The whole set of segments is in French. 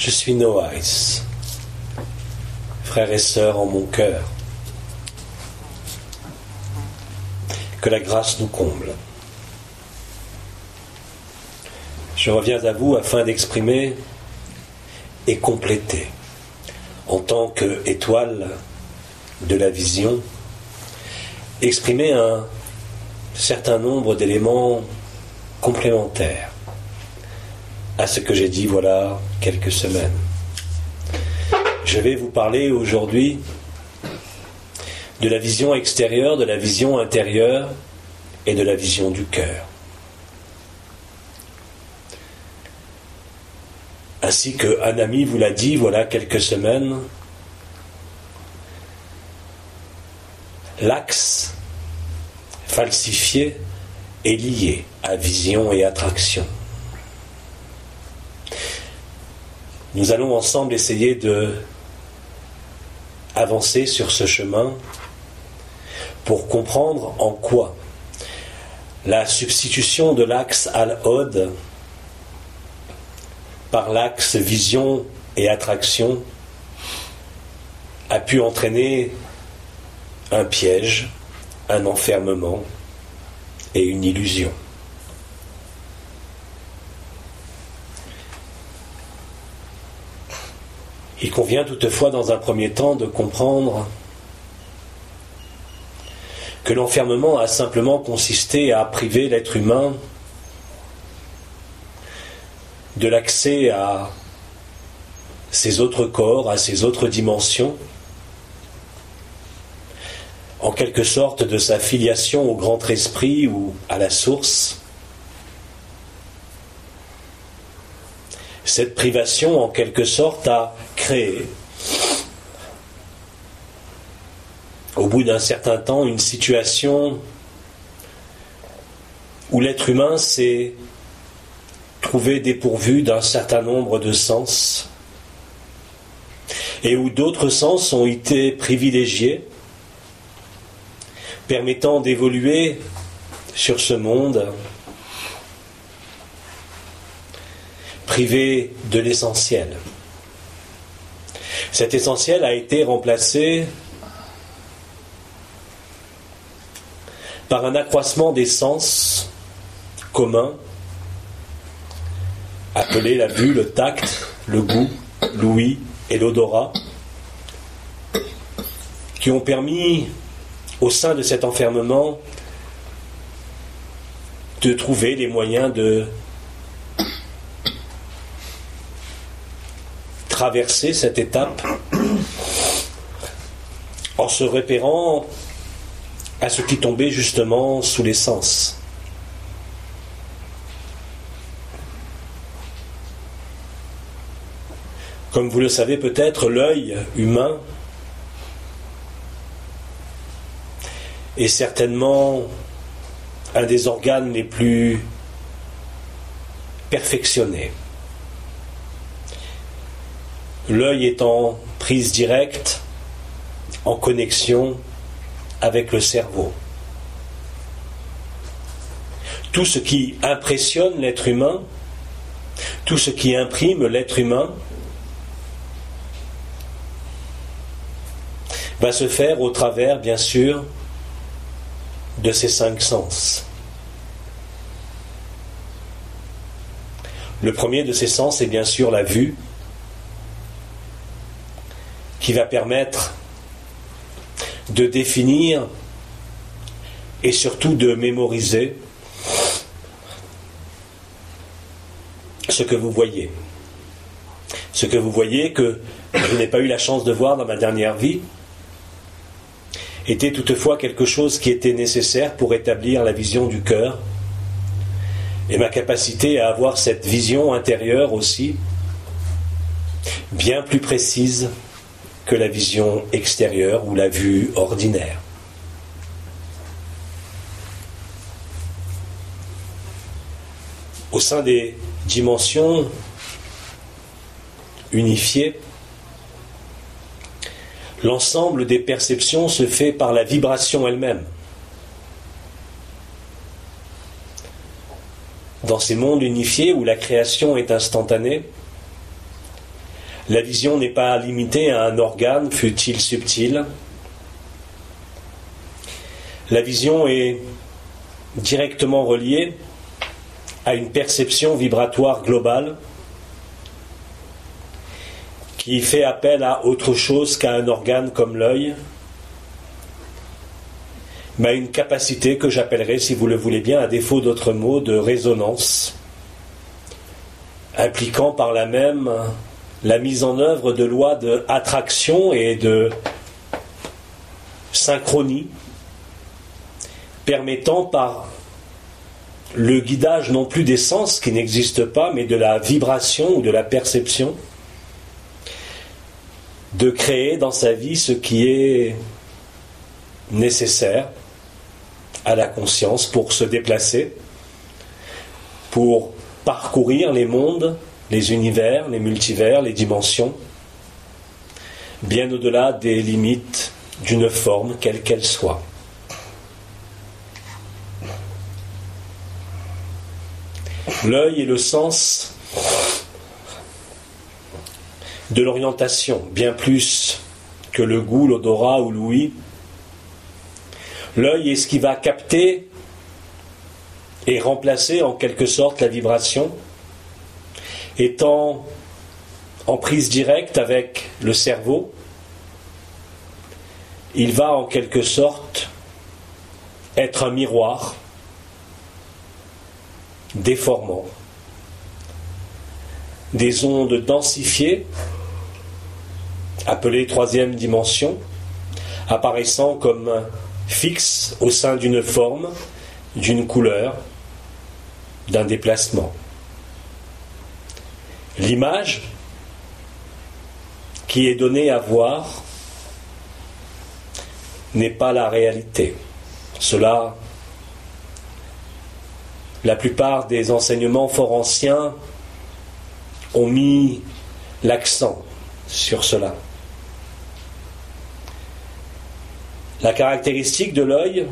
Je suis Noaïs, frères et sœurs en mon cœur. Que la grâce nous comble. Je reviens à vous afin d'exprimer et compléter, en tant qu'étoile de la vision, exprimer un certain nombre d'éléments complémentaires à ce que j'ai dit voilà quelques semaines. Je vais vous parler aujourd'hui de la vision extérieure, de la vision intérieure et de la vision du cœur. Ainsi qu'un ami vous l'a dit voilà quelques semaines, l'axe falsifié est lié à vision et attraction. Nous allons ensemble essayer de avancer sur ce chemin pour comprendre en quoi la substitution de l'axe al-Hod par l'axe vision et attraction a pu entraîner un piège, un enfermement et une illusion. Il convient toutefois dans un premier temps de comprendre que l'enfermement a simplement consisté à priver l'être humain de l'accès à ses autres corps, à ses autres dimensions, en quelque sorte de sa filiation au grand esprit ou à la source. Cette privation, en quelque sorte, a créé, au bout d'un certain temps, une situation où l'être humain s'est trouvé dépourvu d'un certain nombre de sens et où d'autres sens ont été privilégiés, permettant d'évoluer sur ce monde privé de l'essentiel. Cet essentiel a été remplacé par un accroissement des sens communs, appelés la vue, le tact, le goût, l'ouïe et l'odorat, qui ont permis, au sein de cet enfermement, de trouver les moyens de traverser cette étape en se repérant à ce qui tombait justement sous les sens. Comme vous le savez peut-être, l'œil humain est certainement un des organes les plus perfectionnés. L'œil est en prise directe, en connexion avec le cerveau. Tout ce qui impressionne l'être humain, tout ce qui imprime l'être humain, va se faire au travers, bien sûr, de ces 5 sens. Le premier de ces sens est bien sûr la vue, qui va permettre de définir et surtout de mémoriser ce que vous voyez. Ce que vous voyez que je n'ai pas eu la chance de voir dans ma dernière vie était toutefois quelque chose qui était nécessaire pour établir la vision du cœur et ma capacité à avoir cette vision intérieure aussi bien plus précise que la vision extérieure ou la vue ordinaire. Au sein des dimensions unifiées, l'ensemble des perceptions se fait par la vibration elle-même. Dans ces mondes unifiés où la création est instantanée, La vision n'est pas limitée à un organe, fût-il subtil. La vision est directement reliée à une perception vibratoire globale qui fait appel à autre chose qu'à un organe comme l'œil, mais à une capacité que j'appellerai, si vous le voulez bien, à défaut d'autres mots, de résonance, impliquant par là même la mise en œuvre de lois d'attraction et de synchronie, permettant par le guidage non plus des sens qui n'existent pas, mais de la vibration ou de la perception, de créer dans sa vie ce qui est nécessaire à la conscience pour se déplacer, pour parcourir les mondes, les univers, les multivers, les dimensions, bien au-delà des limites d'une forme, quelle qu'elle soit. L'œil est le sens de l'orientation, bien plus que le goût, l'odorat ou l'ouïe. L'œil est ce qui va capter et remplacer en quelque sorte la vibration, étant en prise directe avec le cerveau. Il va en quelque sorte être un miroir déformant des ondes densifiées, appelées troisième dimension, apparaissant comme fixes au sein d'une forme, d'une couleur, d'un déplacement. L'image qui est donnée à voir n'est pas la réalité. Cela, la plupart des enseignements fort anciens ont mis l'accent sur cela. La caractéristique de l'œil,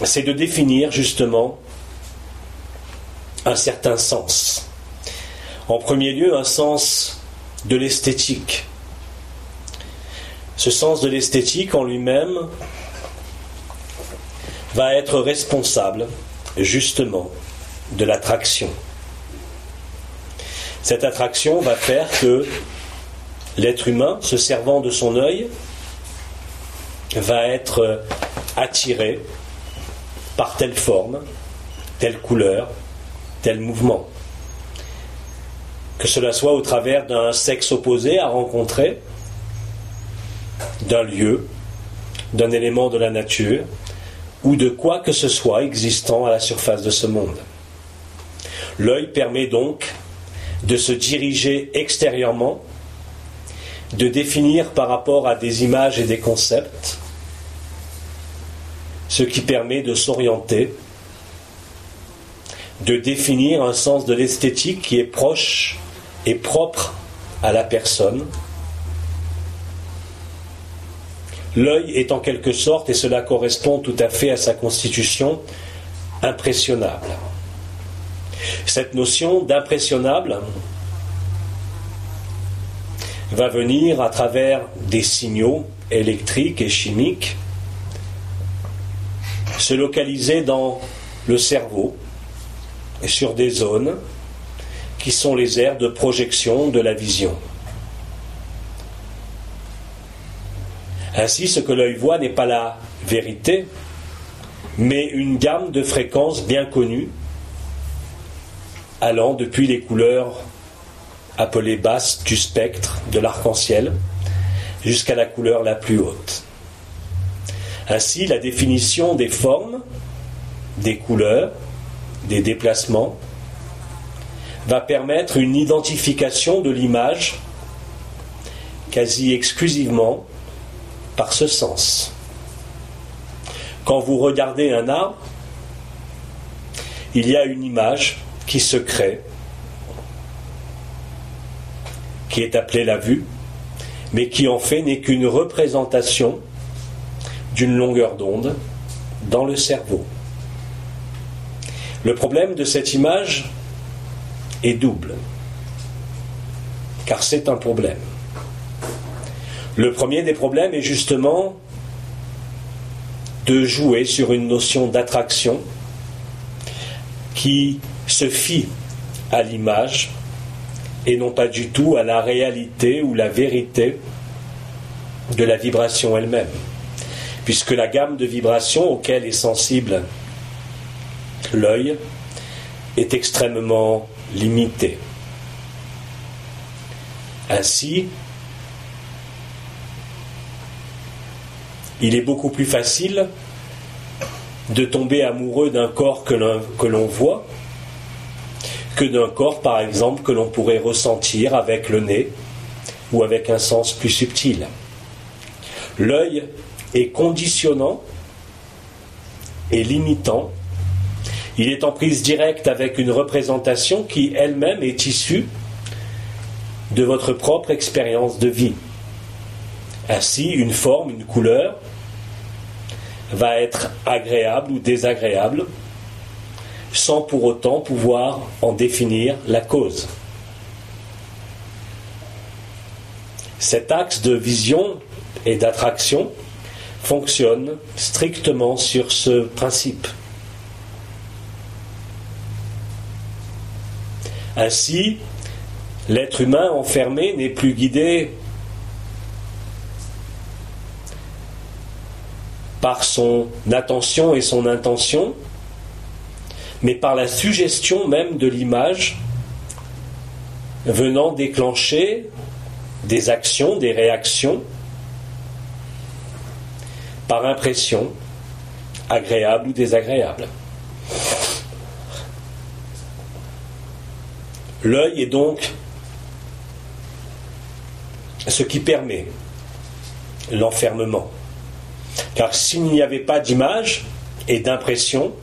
c'est de définir justement un certain sens. En premier lieu, un sens de l'esthétique. Ce sens de l'esthétique en lui-même va être responsable justement de l'attraction. Cette attraction va faire que l'être humain, se servant de son œil, va être attiré par telle forme, telle couleur, tel mouvement. Que cela soit au travers d'un sexe opposé à rencontrer, d'un lieu, d'un élément de la nature, ou de quoi que ce soit existant à la surface de ce monde. L'œil permet donc de se diriger extérieurement, de définir par rapport à des images et des concepts, ce qui permet de s'orienter, de définir un sens de l'esthétique qui est proche et propre à la personne. L'œil est en quelque sorte, et cela correspond tout à fait à sa constitution, impressionnable. Cette notion d'impressionnable va venir à travers des signaux électriques et chimiques se localiser dans le cerveau et sur des zones qui sont les aires de projection de la vision. Ainsi, ce que l'œil voit n'est pas la vérité, mais une gamme de fréquences bien connues, allant depuis les couleurs appelées basses du spectre de l'arc-en-ciel jusqu'à la couleur la plus haute. Ainsi, la définition des formes, des couleurs, des déplacements va permettre une identification de l'image quasi exclusivement par ce sens. Quand vous regardez un arbre, il y a une image qui se crée, qui est appelée la vue, mais qui en fait n'est qu'une représentation d'une longueur d'onde dans le cerveau. Le problème de cette image est double. car c'est un problème. Le premier des problèmes est justement de jouer sur une notion d'attraction qui se fie à l'image et non pas du tout à la réalité ou la vérité de la vibration elle-même, puisque la gamme de vibrations auxquelles est sensible l'œil est extrêmement limitée. Ainsi, il est beaucoup plus facile de tomber amoureux d'un corps que l'on voit que d'un corps, par exemple, que l'on pourrait ressentir avec le nez ou avec un sens plus subtil. L'œil est conditionnant et limitant. Il est en prise directe avec une représentation qui elle-même est issue de votre propre expérience de vie. Ainsi, une forme, une couleur va être agréable ou désagréable sans pour autant pouvoir en définir la cause. Cet axe de vision et d'attraction fonctionne strictement sur ce principe. Ainsi, l'être humain enfermé n'est plus guidé par son attention et son intention, mais par la suggestion même de l'image venant déclencher des actions, des réactions, par impression, agréable ou désagréable. L'œil est donc ce qui permet l'enfermement. Car s'il n'y avait pas d'image et d'impression,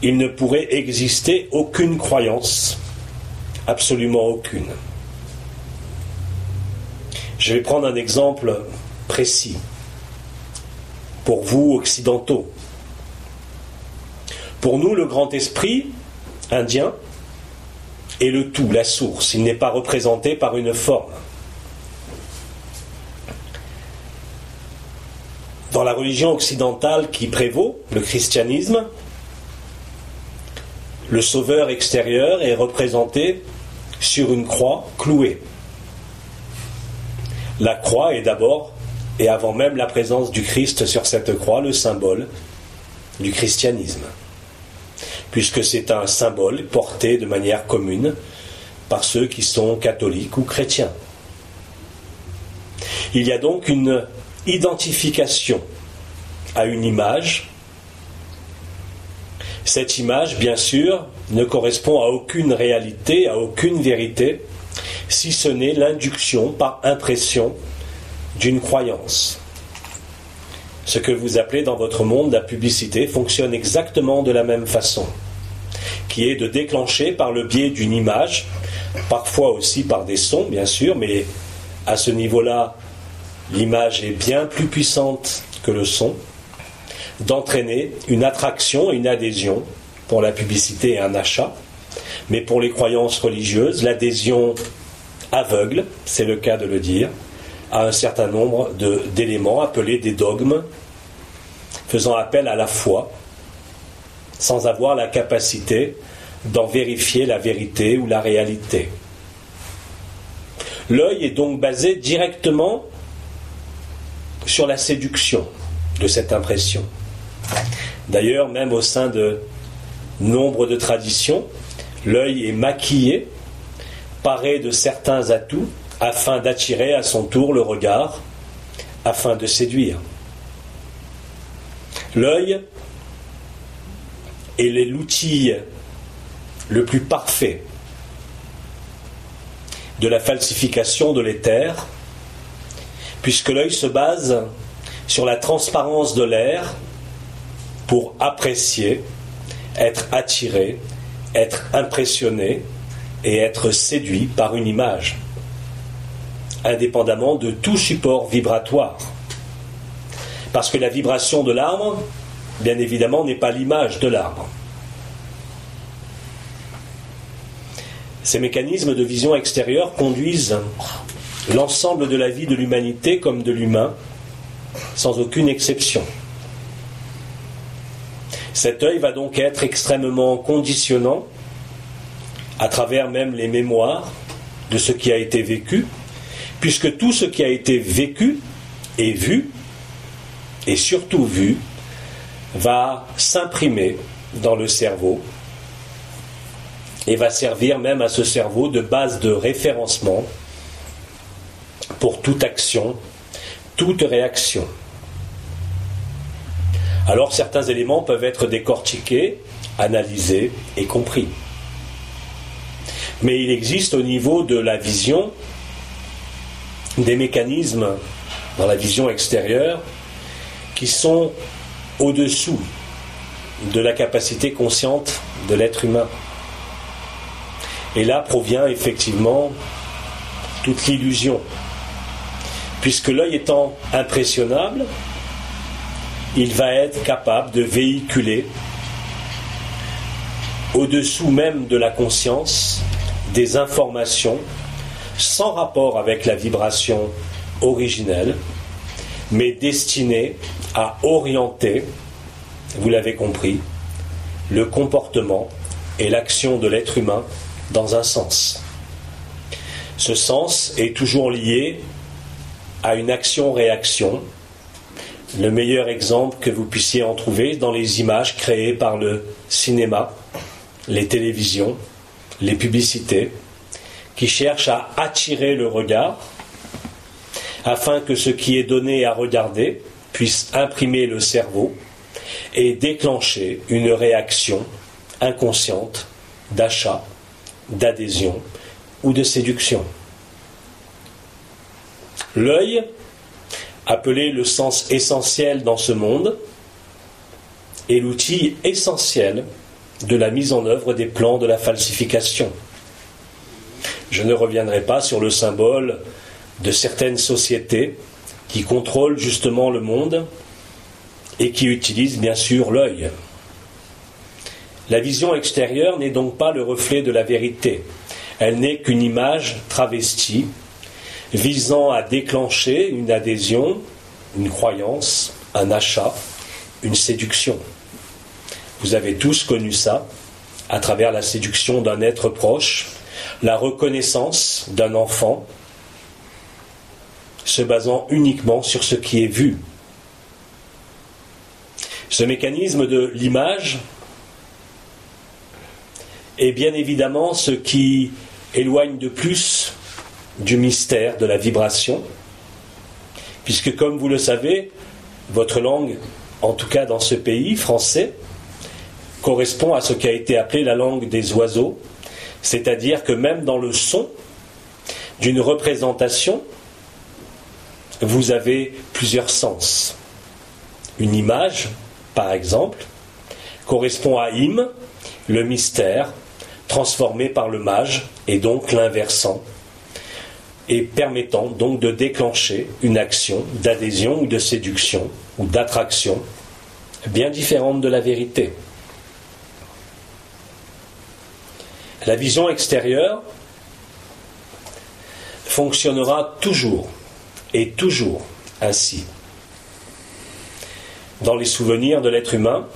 il ne pourrait exister aucune croyance, absolument aucune. Je vais prendre un exemple précis pour vous occidentaux. Pour nous, le grand esprit indien est le tout, la source. Il n'est pas représenté par une forme. Dans la religion occidentale qui prévaut, le christianisme, le sauveur extérieur est représenté sur une croix clouée. La croix est d'abord, et avant même la présence du Christ sur cette croix, le symbole du christianisme, puisque c'est un symbole porté de manière commune par ceux qui sont catholiques ou chrétiens. Il y a donc une identification à une image. Cette image, bien sûr, ne correspond à aucune réalité, à aucune vérité, si ce n'est l'induction par impression d'une croyance. Ce que vous appelez dans votre monde la publicité fonctionne exactement de la même façon, qui est de déclencher par le biais d'une image, parfois aussi par des sons, bien sûr, mais à ce niveau-là, l'image est bien plus puissante que le son, d'entraîner une attraction et une adhésion pour la publicité et un achat. Mais pour les croyances religieuses, l'adhésion aveugle, c'est le cas de le dire, à un certain nombre d'éléments appelés des dogmes, faisant appel à la foi, sans avoir la capacité d'en vérifier la vérité ou la réalité. L'œil est donc basé directement sur la séduction de cette impression. D'ailleurs, même au sein de nombre de traditions, l'œil est maquillé, paré de certains atouts, afin d'attirer à son tour le regard, afin de séduire. L'œil est l'outil le plus parfait de la falsification de l'éther, puisque l'œil se base sur la transparence de l'air pour apprécier, être attiré, être impressionné et être séduit par une image, indépendamment de tout support vibratoire. Parce que la vibration de l'arbre, bien évidemment, n'est pas l'image de l'arbre. Ces mécanismes de vision extérieure conduisent l'ensemble de la vie de l'humanité comme de l'humain, sans aucune exception. Cet œil va donc être extrêmement conditionnant, à travers même les mémoires de ce qui a été vécu, puisque tout ce qui a été vécu et vu, et surtout vu, va s'imprimer dans le cerveau et va servir même à ce cerveau de base de référencement pour toute action, toute réaction. Alors certains éléments peuvent être décortiqués, analysés et compris. Mais il existe au niveau de la vision des mécanismes dans la vision extérieure qui sont au-dessous de la capacité consciente de l'être humain. Et là provient effectivement toute l'illusion. Puisque l'œil étant impressionnable, il va être capable de véhiculer au-dessous même de la conscience des informations sans rapport avec la vibration originelle, mais destinées à orienter, vous l'avez compris, le comportement et l'action de l'être humain dans un sens. Ce sens est toujours lié à une action-réaction. Le meilleur exemple que vous puissiez en trouver dans les images créées par le cinéma, les télévisions, les publicités, qui cherchent à attirer le regard afin que ce qui est donné à regarder puisse imprimer le cerveau et déclencher une réaction inconsciente d'achat, d'adhésion ou de séduction. L'œil, appelé le sens essentiel dans ce monde, est l'outil essentiel de la mise en œuvre des plans de la falsification. Je ne reviendrai pas sur le symbole de certaines sociétés qui contrôlent justement le monde et qui utilisent bien sûr l'œil. La vision extérieure n'est donc pas le reflet de la vérité. Elle n'est qu'une image travestie visant à déclencher une adhésion, une croyance, un achat, une séduction. Vous avez tous connu ça à travers la séduction d'un être proche, la reconnaissance d'un enfant se basant uniquement sur ce qui est vu. Ce mécanisme de l'image est bien évidemment ce qui éloigne de plus du mystère de la vibration, puisque comme vous le savez, votre langue, en tout cas dans ce pays français, correspond à ce qui a été appelé la langue des oiseaux, c'est-à-dire que même dans le son d'une représentation, vous avez plusieurs sens. Une image, par exemple, correspond à im, le mystère, transformé par le mage, et donc l'inversant, et permettant donc de déclencher une action d'adhésion ou de séduction, ou d'attraction, bien différente de la vérité. La vision extérieure fonctionnera toujours et toujours ainsi. Dans les souvenirs de l'être humain,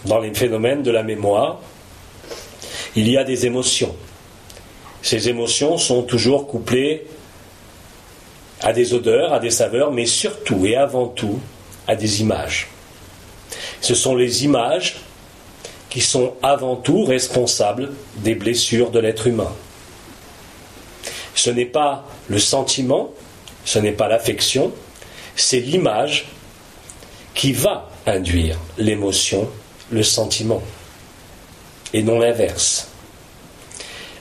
dans les phénomènes de la mémoire, il y a des émotions. Ces émotions sont toujours couplées à des odeurs, à des saveurs, mais surtout et avant tout à des images. Ce sont les images qui sont avant tout responsables des blessures de l'être humain. Ce n'est pas le sentiment, ce n'est pas l'affection, c'est l'image qui va induire l'émotion, le sentiment, et non l'inverse.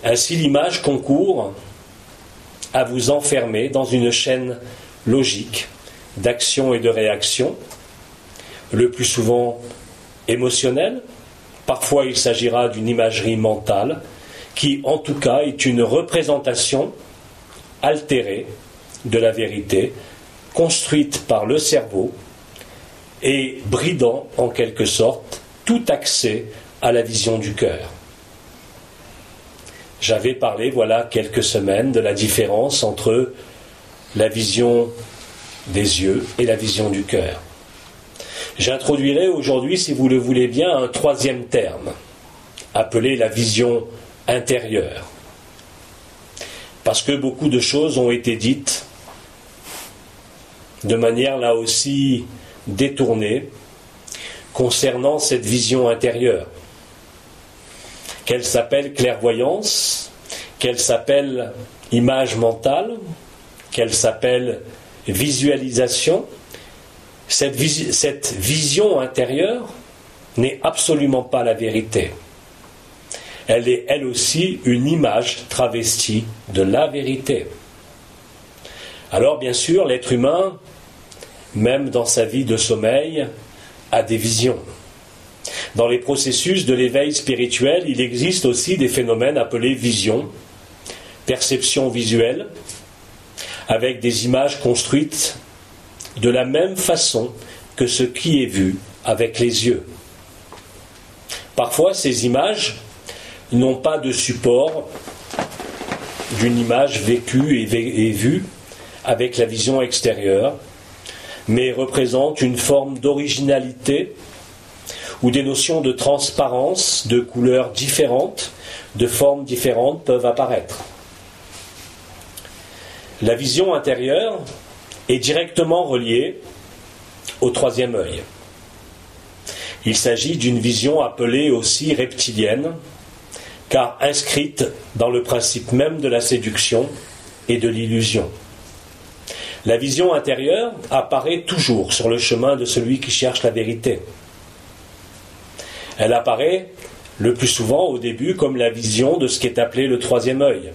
Ainsi, l'image concourt à vous enfermer dans une chaîne logique d'action et de réaction, le plus souvent émotionnelle. Parfois, il s'agira d'une imagerie mentale qui, en tout cas, est une représentation altérée de la vérité, construite par le cerveau et bridant, en quelque sorte, tout accès à la vision du cœur. J'avais parlé, voilà quelques semaines, de la différence entre la vision des yeux et la vision du cœur. J'introduirai aujourd'hui, si vous le voulez bien, un troisième terme, appelé la vision intérieure. Parce que beaucoup de choses ont été dites de manière là aussi détournée concernant cette vision intérieure, qu'elle s'appelle clairvoyance, qu'elle s'appelle image mentale, qu'elle s'appelle visualisation. Cette vision intérieure n'est absolument pas la vérité. Elle est elle aussi une image travestie de la vérité. Alors bien sûr, l'être humain, même dans sa vie de sommeil, a des visions. Dans les processus de l'éveil spirituel, il existe aussi des phénomènes appelés visions, perception visuelle, avec des images construites de la même façon que ce qui est vu avec les yeux. Parfois, ces images n'ont pas de support d'une image vécue et vue avec la vision extérieure, mais représentent une forme d'originalité où des notions de transparence, de couleurs différentes, de formes différentes peuvent apparaître. La vision intérieure est directement reliée au troisième œil. Il s'agit d'une vision appelée aussi reptilienne, car inscrite dans le principe même de la séduction et de l'illusion. La vision intérieure apparaît toujours sur le chemin de celui qui cherche la vérité. Elle apparaît le plus souvent au début comme la vision de ce qui est appelé le troisième œil,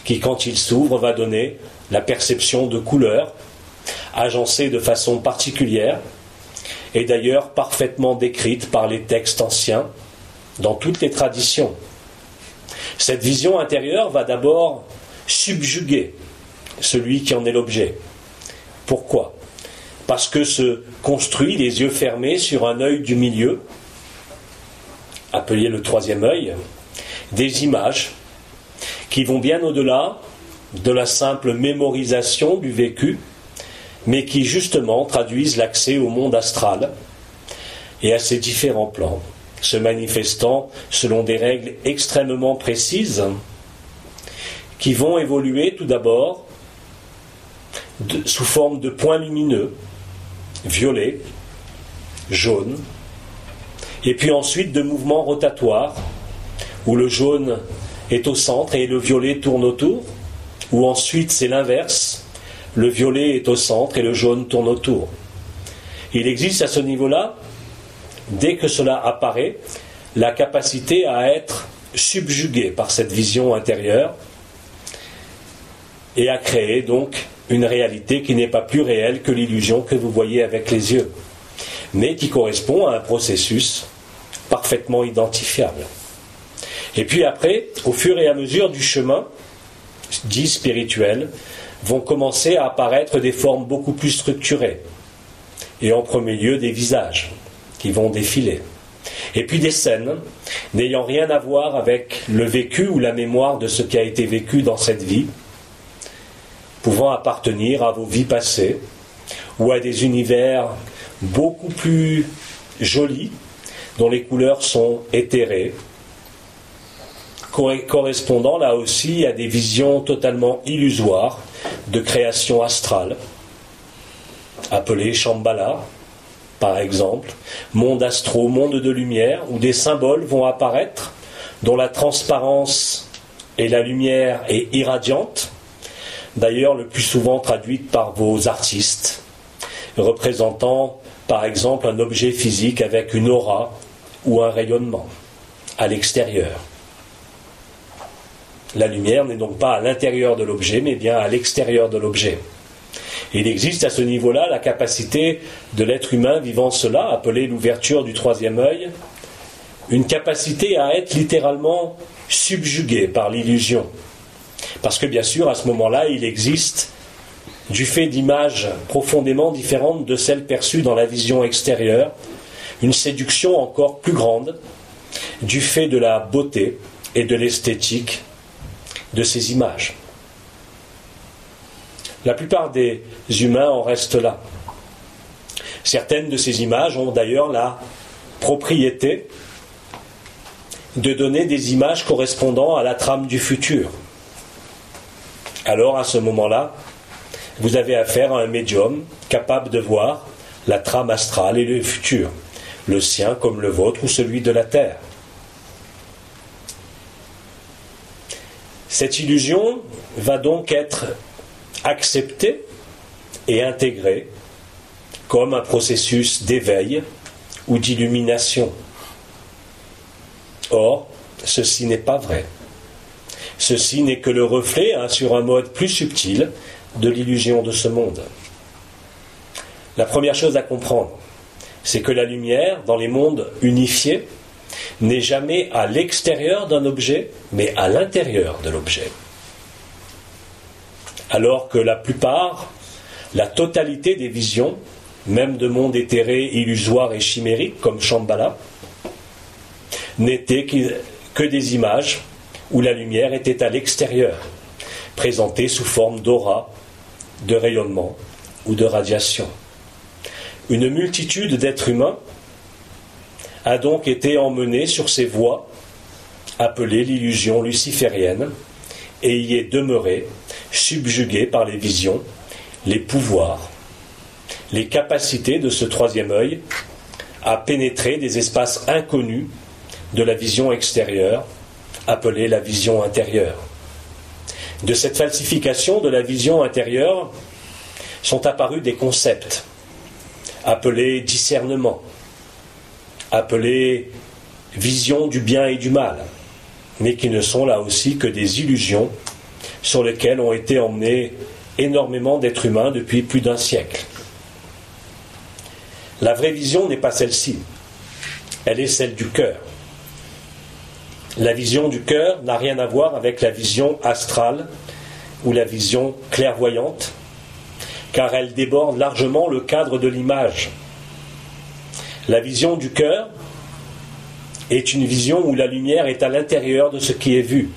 qui quand il s'ouvre va donner la perception de couleurs, agencée de façon particulière, et d'ailleurs parfaitement décrite par les textes anciens, dans toutes les traditions. Cette vision intérieure va d'abord subjuguer celui qui en est l'objet. Pourquoi ? Parce que se construit les yeux fermés sur un œil du milieu, appelé le troisième œil, des images qui vont bien au-delà de la simple mémorisation du vécu, mais qui justement traduisent l'accès au monde astral et à ses différents plans, se manifestant selon des règles extrêmement précises qui vont évoluer tout d'abord sous forme de points lumineux, violets, jaunes, et puis ensuite de mouvements rotatoires, où le jaune est au centre et le violet tourne autour, ou ensuite c'est l'inverse, le violet est au centre et le jaune tourne autour. Il existe à ce niveau-là, dès que cela apparaît, la capacité à être subjugué par cette vision intérieure et à créer donc une réalité qui n'est pas plus réelle que l'illusion que vous voyez avec les yeux, mais qui correspond à un processus parfaitement identifiable. Et puis après, au fur et à mesure du chemin, dit spirituel, vont commencer à apparaître des formes beaucoup plus structurées, et en premier lieu des visages qui vont défiler. Et puis des scènes n'ayant rien à voir avec le vécu ou la mémoire de ce qui a été vécu dans cette vie, pouvant appartenir à vos vies passées ou à des univers beaucoup plus jolis, dont les couleurs sont éthérées, correspondant là aussi à des visions totalement illusoires de création astrale, appelées Shambhala, par exemple, monde astro, monde de lumière, où des symboles vont apparaître, dont la transparence et la lumière est irradiante, d'ailleurs le plus souvent traduite par vos artistes, représentant par exemple un objet physique avec une aura ou un rayonnement à l'extérieur. La lumière n'est donc pas à l'intérieur de l'objet, mais bien à l'extérieur de l'objet. Il existe à ce niveau-là la capacité de l'être humain vivant cela, appelée l'ouverture du troisième œil, une capacité à être littéralement subjugué par l'illusion. Parce que bien sûr, à ce moment-là, il existe, du fait d'images profondément différentes de celles perçues dans la vision extérieure, une séduction encore plus grande, du fait de la beauté et de l'esthétique de ces images. La plupart des humains en restent là. Certaines de ces images ont d'ailleurs la propriété de donner des images correspondant à la trame du futur. Alors à ce moment-là, vous avez affaire à un médium capable de voir la trame astrale et le futur, le sien comme le vôtre ou celui de la Terre. Cette illusion va donc être acceptée et intégrée comme un processus d'éveil ou d'illumination. Or, ceci n'est pas vrai. Ceci n'est que le reflet, sur un mode plus subtil, de l'illusion de ce monde. La première chose à comprendre, c'est que la lumière, dans les mondes unifiés, n'est jamais à l'extérieur d'un objet, mais à l'intérieur de l'objet. Alors que la plupart, la totalité des visions, même de mondes éthérés, illusoires et chimériques, comme Shambhala, n'étaient que des images où la lumière était à l'extérieur, présentée sous forme d'aura, de rayonnement ou de radiation. Une multitude d'êtres humains a donc été emmenée sur ces voies appelées l'illusion luciférienne et y est demeurée, subjuguée par les visions, les pouvoirs, les capacités de ce troisième œil à pénétrer des espaces inconnus de la vision extérieure, appelée la vision intérieure. De cette falsification de la vision intérieure sont apparus des concepts appelés discernement, appelés vision du bien et du mal, mais qui ne sont là aussi que des illusions sur lesquelles ont été emmenés énormément d'êtres humains depuis plus d'un siècle. La vraie vision n'est pas celle-ci, elle est celle du cœur. La vision du cœur n'a rien à voir avec la vision astrale ou la vision clairvoyante, car elle déborde largement le cadre de l'image. La vision du cœur est une vision où la lumière est à l'intérieur de ce qui est vu.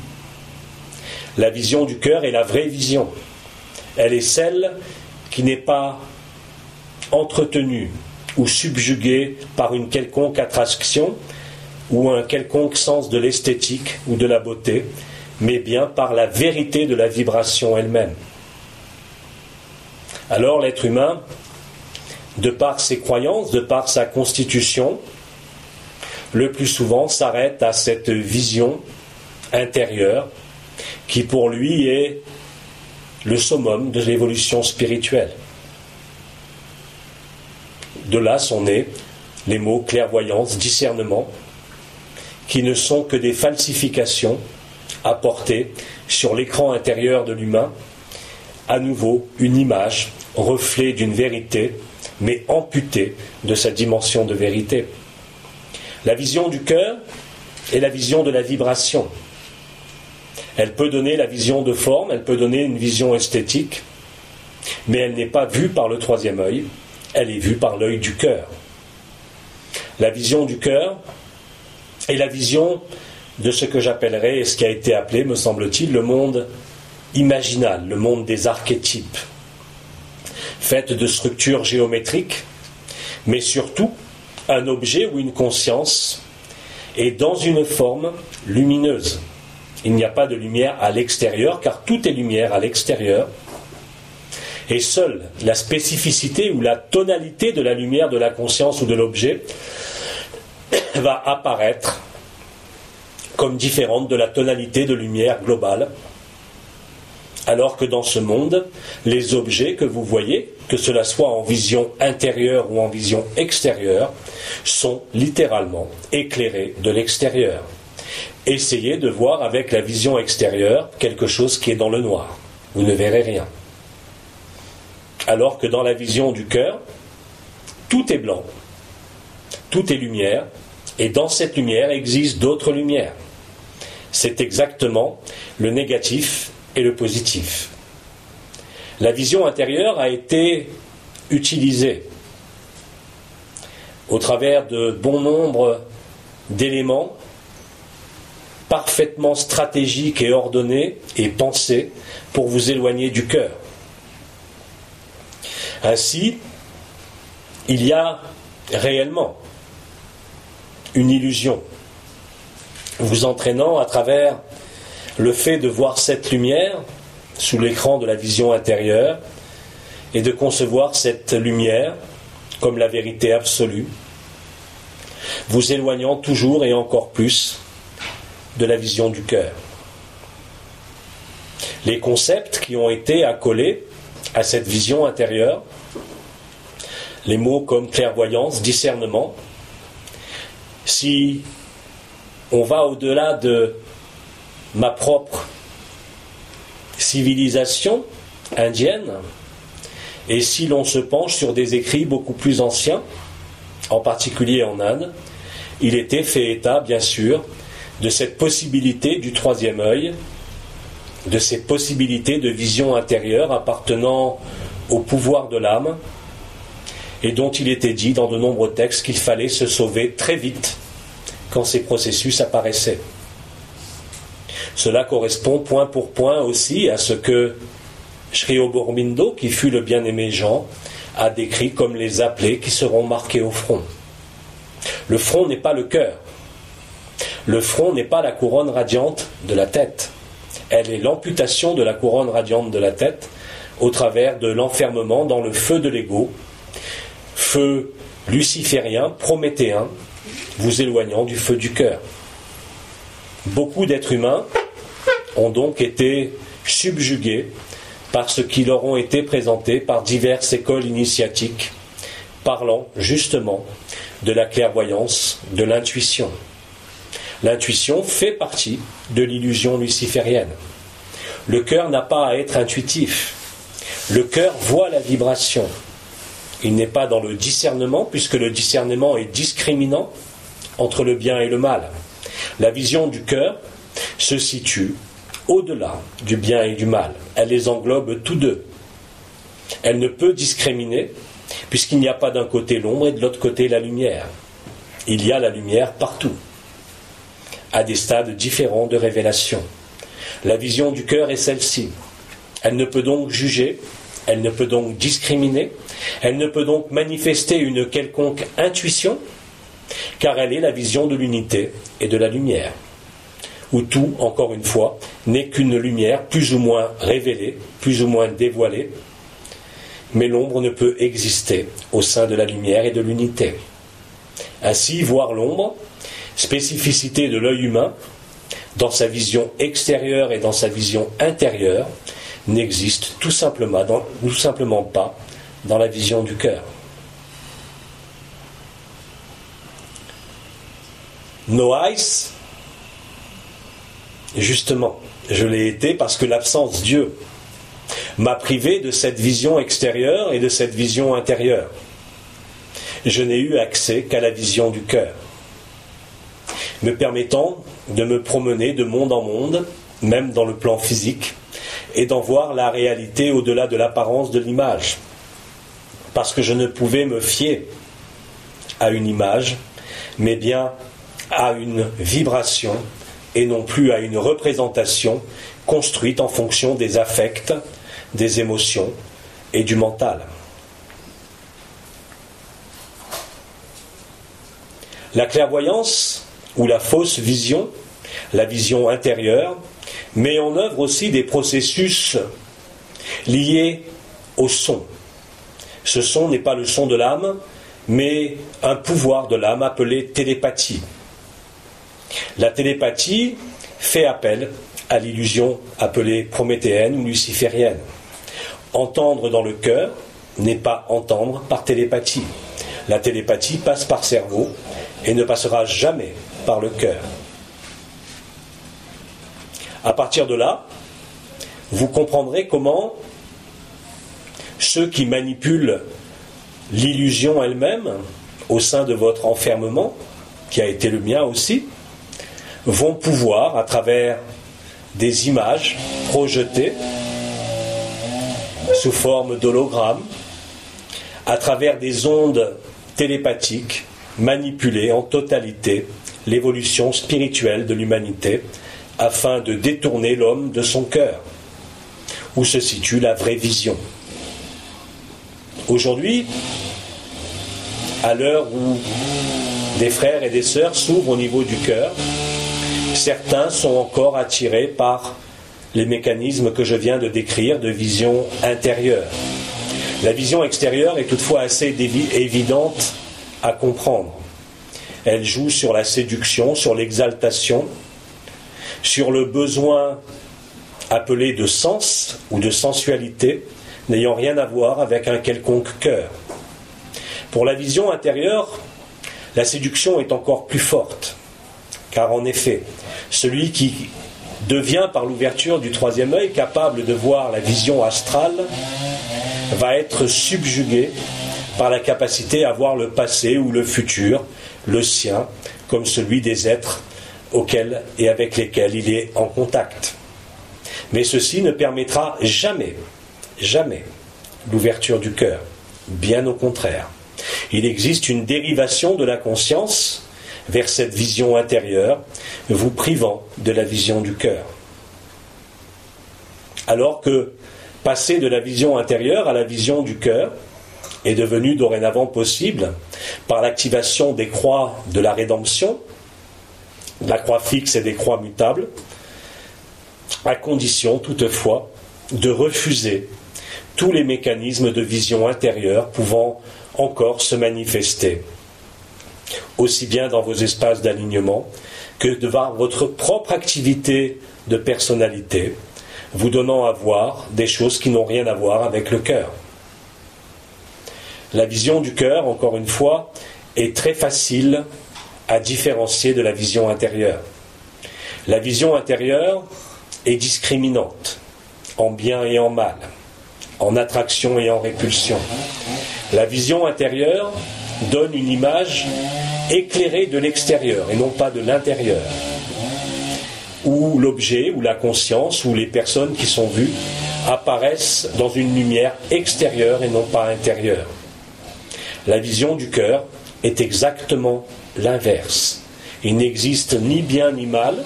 La vision du cœur est la vraie vision. Elle est celle qui n'est pas entretenue ou subjuguée par une quelconque attraction ou un quelconque sens de l'esthétique ou de la beauté, mais bien par la vérité de la vibration elle-même. Alors l'être humain, de par ses croyances, de par sa constitution, le plus souvent s'arrête à cette vision intérieure qui pour lui est le summum de l'évolution spirituelle. De là sont nés les mots clairvoyance, discernement, qui ne sont que des falsifications apportées sur l'écran intérieur de l'humain, à nouveau une image, reflet d'une vérité, mais amputée de sa dimension de vérité. La vision du cœur est la vision de la vibration. Elle peut donner la vision de forme, elle peut donner une vision esthétique, mais elle n'est pas vue par le troisième œil, elle est vue par l'œil du cœur. La vision du cœur est la vision de ce que j'appellerais, et ce qui a été appelé, me semble-t-il, le monde imaginal, le monde des archétypes, faite de structures géométriques, mais surtout un objet ou une conscience est dans une forme lumineuse. Il n'y a pas de lumière à l'extérieur, car tout est lumière à l'extérieur, et seule la spécificité ou la tonalité de la lumière de la conscience ou de l'objet va apparaître comme différente de la tonalité de lumière globale, alors que dans ce monde, les objets que vous voyez, que cela soit en vision intérieure ou en vision extérieure, sont littéralement éclairés de l'extérieur. Essayez de voir avec la vision extérieure quelque chose qui est dans le noir. Vous ne verrez rien. Alors que dans la vision du cœur, tout est blanc, tout est lumière, et dans cette lumière existent d'autres lumières. C'est exactement le négatif et le positif. La vision intérieure a été utilisée au travers de bon nombre d'éléments parfaitement stratégiques et ordonnées et pensées pour vous éloigner du cœur. Ainsi, il y a réellement une illusion vous entraînant à travers le fait de voir cette lumière sous l'écran de la vision intérieure et de concevoir cette lumière comme la vérité absolue, vous éloignant toujours et encore plus de la vision du cœur. Les concepts qui ont été accolés à cette vision intérieure, les mots comme clairvoyance, discernement, si on va au-delà de ma propre civilisation indienne, et si l'on se penche sur des écrits beaucoup plus anciens, en particulier en Inde, il était fait état, bien sûr, de cette possibilité du troisième œil, de ces possibilités de vision intérieure appartenant au pouvoir de l'âme, et dont il était dit dans de nombreux textes qu'il fallait se sauver très vite quand ces processus apparaissaient. Cela correspond point pour point aussi à ce que Sri Aurobindo, qui fut le bien-aimé Jean, a décrit comme les appelés qui seront marqués au front. Le front n'est pas le cœur. Le front n'est pas la couronne radiante de la tête. Elle est l'amputation de la couronne radiante de la tête au travers de l'enfermement dans le feu de l'ego, feu luciférien, prométhéen, vous éloignant du feu du cœur. Beaucoup d'êtres humains ont donc été subjugués par ce qui leur ont été présentés par diverses écoles initiatiques, parlant justement de la clairvoyance, de l'intuition. L'intuition fait partie de l'illusion luciférienne. Le cœur n'a pas à être intuitif. Le cœur voit la vibration. Il n'est pas dans le discernement, puisque le discernement est discriminant entre le bien et le mal. La vision du cœur se situe au-delà du bien et du mal. Elle les englobe tous deux. Elle ne peut discriminer, puisqu'il n'y a pas d'un côté l'ombre et de l'autre côté la lumière. Il y a la lumière partout, à des stades différents de révélation. La vision du cœur est celle-ci. Elle ne peut donc juger, elle ne peut donc discriminer, elle ne peut donc manifester une quelconque intuition, car elle est la vision de l'unité et de la lumière, où tout, encore une fois, n'est qu'une lumière plus ou moins révélée, plus ou moins dévoilée, mais l'ombre ne peut exister au sein de la lumière et de l'unité. Ainsi, voir l'ombre, spécificité de l'œil humain, dans sa vision extérieure et dans sa vision intérieure, n'existe tout simplement pas dans la vision du cœur. No eyes, justement, je l'ai été parce que l'absence Dieu m'a privé de cette vision extérieure et de cette vision intérieure. Je n'ai eu accès qu'à la vision du cœur, me permettant de me promener de monde en monde, même dans le plan physique, et d'en voir la réalité au-delà de l'apparence de l'image, parce que je ne pouvais me fier à une image, mais bien à une vibration et non plus à une représentation construite en fonction des affects, des émotions et du mental. La clairvoyance ou la fausse vision, la vision intérieure, met en œuvre aussi des processus liés au son. Ce son n'est pas le son de l'âme, mais un pouvoir de l'âme appelé télépathie. La télépathie fait appel à l'illusion appelée prométhéenne ou luciférienne. Entendre dans le cœur n'est pas entendre par télépathie. La télépathie passe par cerveau et ne passera jamais par le cœur. À partir de là, vous comprendrez comment ceux qui manipulent l'illusion elle-même au sein de votre enfermement, qui a été le mien aussi, vont pouvoir, à travers des images projetées sous forme d'hologrammes, à travers des ondes télépathiques, manipuler en totalité l'évolution spirituelle de l'humanité afin de détourner l'homme de son cœur, où se situe la vraie vision. Aujourd'hui, à l'heure où des frères et des sœurs s'ouvrent au niveau du cœur, certains sont encore attirés par les mécanismes que je viens de décrire de vision intérieure. La vision extérieure est toutefois assez évidente à comprendre. Elle joue sur la séduction, sur l'exaltation, sur le besoin appelé de sens ou de sensualité, n'ayant rien à voir avec un quelconque cœur. Pour la vision intérieure, la séduction est encore plus forte, car en effet, celui qui devient par l'ouverture du troisième œil capable de voir la vision astrale va être subjugué par la capacité à voir le passé ou le futur, le sien, comme celui des êtres auxquels et avec lesquels il est en contact. Mais ceci ne permettra jamais l'ouverture du cœur, bien au contraire. Il existe une dérivation de la conscience vers cette vision intérieure, vous privant de la vision du cœur. Alors que passer de la vision intérieure à la vision du cœur est devenu dorénavant possible par l'activation des croix de la rédemption, de la croix fixe et des croix mutables, à condition toutefois de refuser tous les mécanismes de vision intérieure pouvant encore se manifester, aussi bien dans vos espaces d'alignement que devant votre propre activité de personnalité, vous donnant à voir des choses qui n'ont rien à voir avec le cœur. La vision du cœur, encore une fois, est très facile à différencier de la vision intérieure. La vision intérieure est discriminante, en bien et en mal, en attraction et en répulsion. La vision intérieure donne une image éclairée de l'extérieur et non pas de l'intérieur, où l'objet, ou la conscience, ou les personnes qui sont vues apparaissent dans une lumière extérieure et non pas intérieure. La vision du cœur est exactement l'inverse. Il n'existe ni bien ni mal,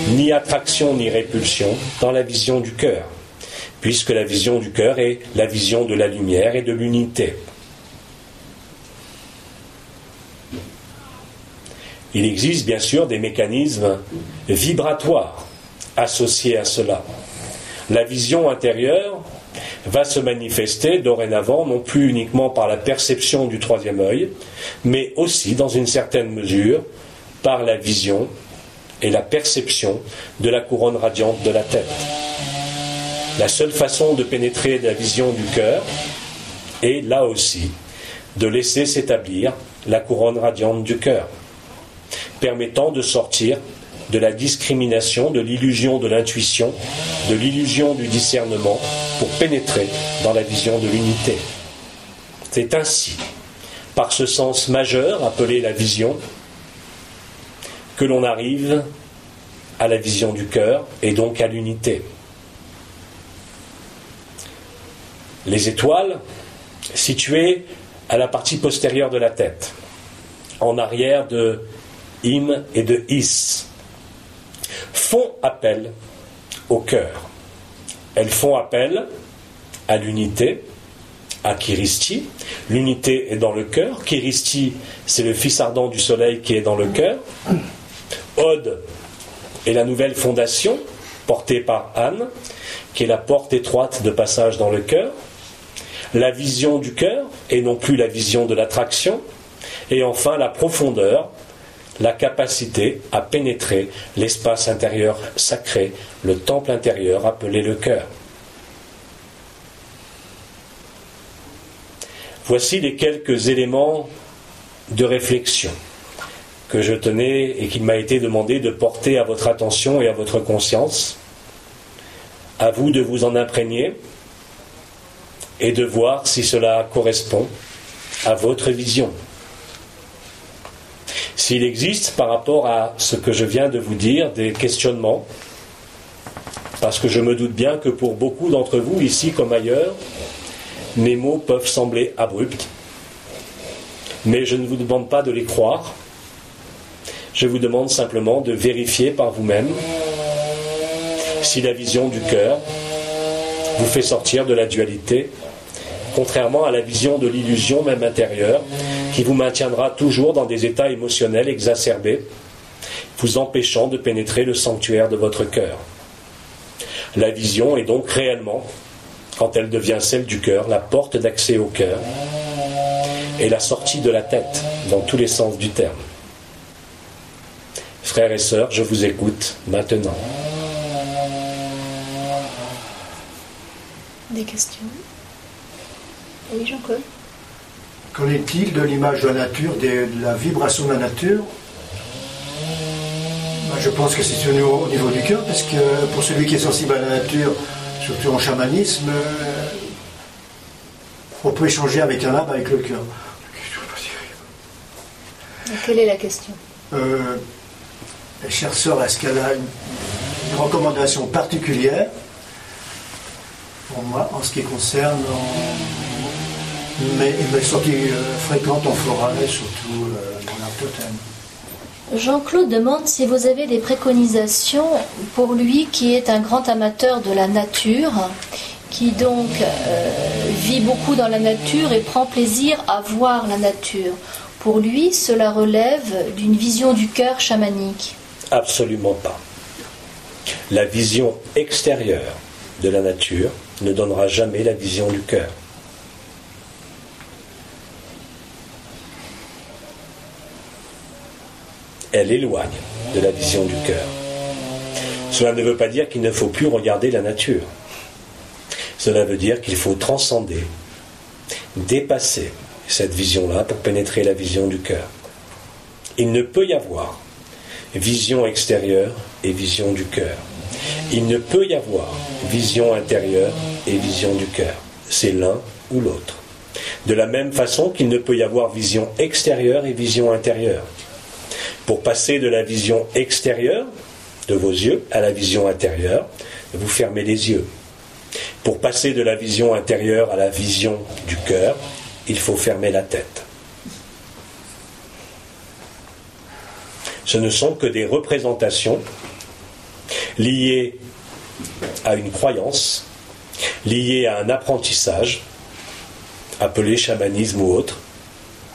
ni attraction ni répulsion dans la vision du cœur, puisque la vision du cœur est la vision de la lumière et de l'unité. Il existe bien sûr des mécanismes vibratoires associés à cela. La vision intérieure va se manifester dorénavant non plus uniquement par la perception du troisième œil, mais aussi dans une certaine mesure par la vision et la perception de la couronne radiante de la tête. La seule façon de pénétrer la vision du cœur est, là aussi, de laisser s'établir la couronne radiante du cœur, permettant de sortir de la discrimination, de l'illusion de l'intuition, de l'illusion du discernement, pour pénétrer dans la vision de l'unité. C'est ainsi, par ce sens majeur appelé la vision, que l'on arrive à la vision du cœur et donc à l'unité. Les étoiles, situées à la partie postérieure de la tête, en arrière de Im et de Is, font appel au cœur. Elles font appel à l'unité, à Kiristi. L'unité est dans le cœur. Kiristi, c'est le fils ardent du soleil qui est dans le cœur. Od est la nouvelle fondation portée par Anne, qui est la porte étroite de passage dans le cœur. La vision du cœur, et non plus la vision de l'attraction. Et enfin, la profondeur, la capacité à pénétrer l'espace intérieur sacré, le temple intérieur appelé le cœur. Voici les quelques éléments de réflexion que je tenais et qu'il m'a été demandé de porter à votre attention et à votre conscience. À vous de vous en imprégner et de voir si cela correspond à votre vision. S'il existe par rapport à ce que je viens de vous dire des questionnements, parce que je me doute bien que pour beaucoup d'entre vous, ici comme ailleurs, mes mots peuvent sembler abrupts, mais je ne vous demande pas de les croire, Je vous demande simplement de vérifier par vous-même si la vision du cœur vous fait sortir de la dualité, contrairement à la vision de l'illusion même intérieure, qui vous maintiendra toujours dans des états émotionnels exacerbés, vous empêchant de pénétrer le sanctuaire de votre cœur. La vision est donc réellement, quand elle devient celle du cœur, la porte d'accès au cœur et la sortie de la tête, dans tous les sens du terme. Frères et sœurs, je vous écoute maintenant. Des questions? Oui, Jean-Claude. Qu'en est-il de l'image de la nature, de la vibration de la nature? Je pense que c'est au niveau du cœur, parce que pour celui qui est sensible à la nature, surtout en chamanisme, on peut échanger avec un arbre, avec le cœur. Quelle est la question? Chère sœur, est-ce qu'elle a une recommandation particulière pour moi en ce qui concerne mes sorties fréquentes en forêt, surtout dans l'art totem? Jean-Claude demande si vous avez des préconisations pour lui qui est un grand amateur de la nature, qui donc vit beaucoup dans la nature et prend plaisir à voir la nature. Pour lui, cela relève d'une vision du cœur chamanique. Absolument pas. La vision extérieure de la nature ne donnera jamais la vision du cœur. Elle éloigne de la vision du cœur. Cela ne veut pas dire qu'il ne faut plus regarder la nature. Cela veut dire qu'il faut transcender, dépasser cette vision-là pour pénétrer la vision du cœur. Il ne peut y avoir vision extérieure et vision du cœur. Il ne peut y avoir vision intérieure et vision du cœur. C'est l'un ou l'autre. De la même façon qu'il ne peut y avoir vision extérieure et vision intérieure. Pour passer de la vision extérieure de vos yeux à la vision intérieure, vous fermez les yeux. Pour passer de la vision intérieure à la vision du cœur, il faut fermer la tête. Ce ne sont que des représentations liées à une croyance, liées à un apprentissage, appelé chamanisme ou autre,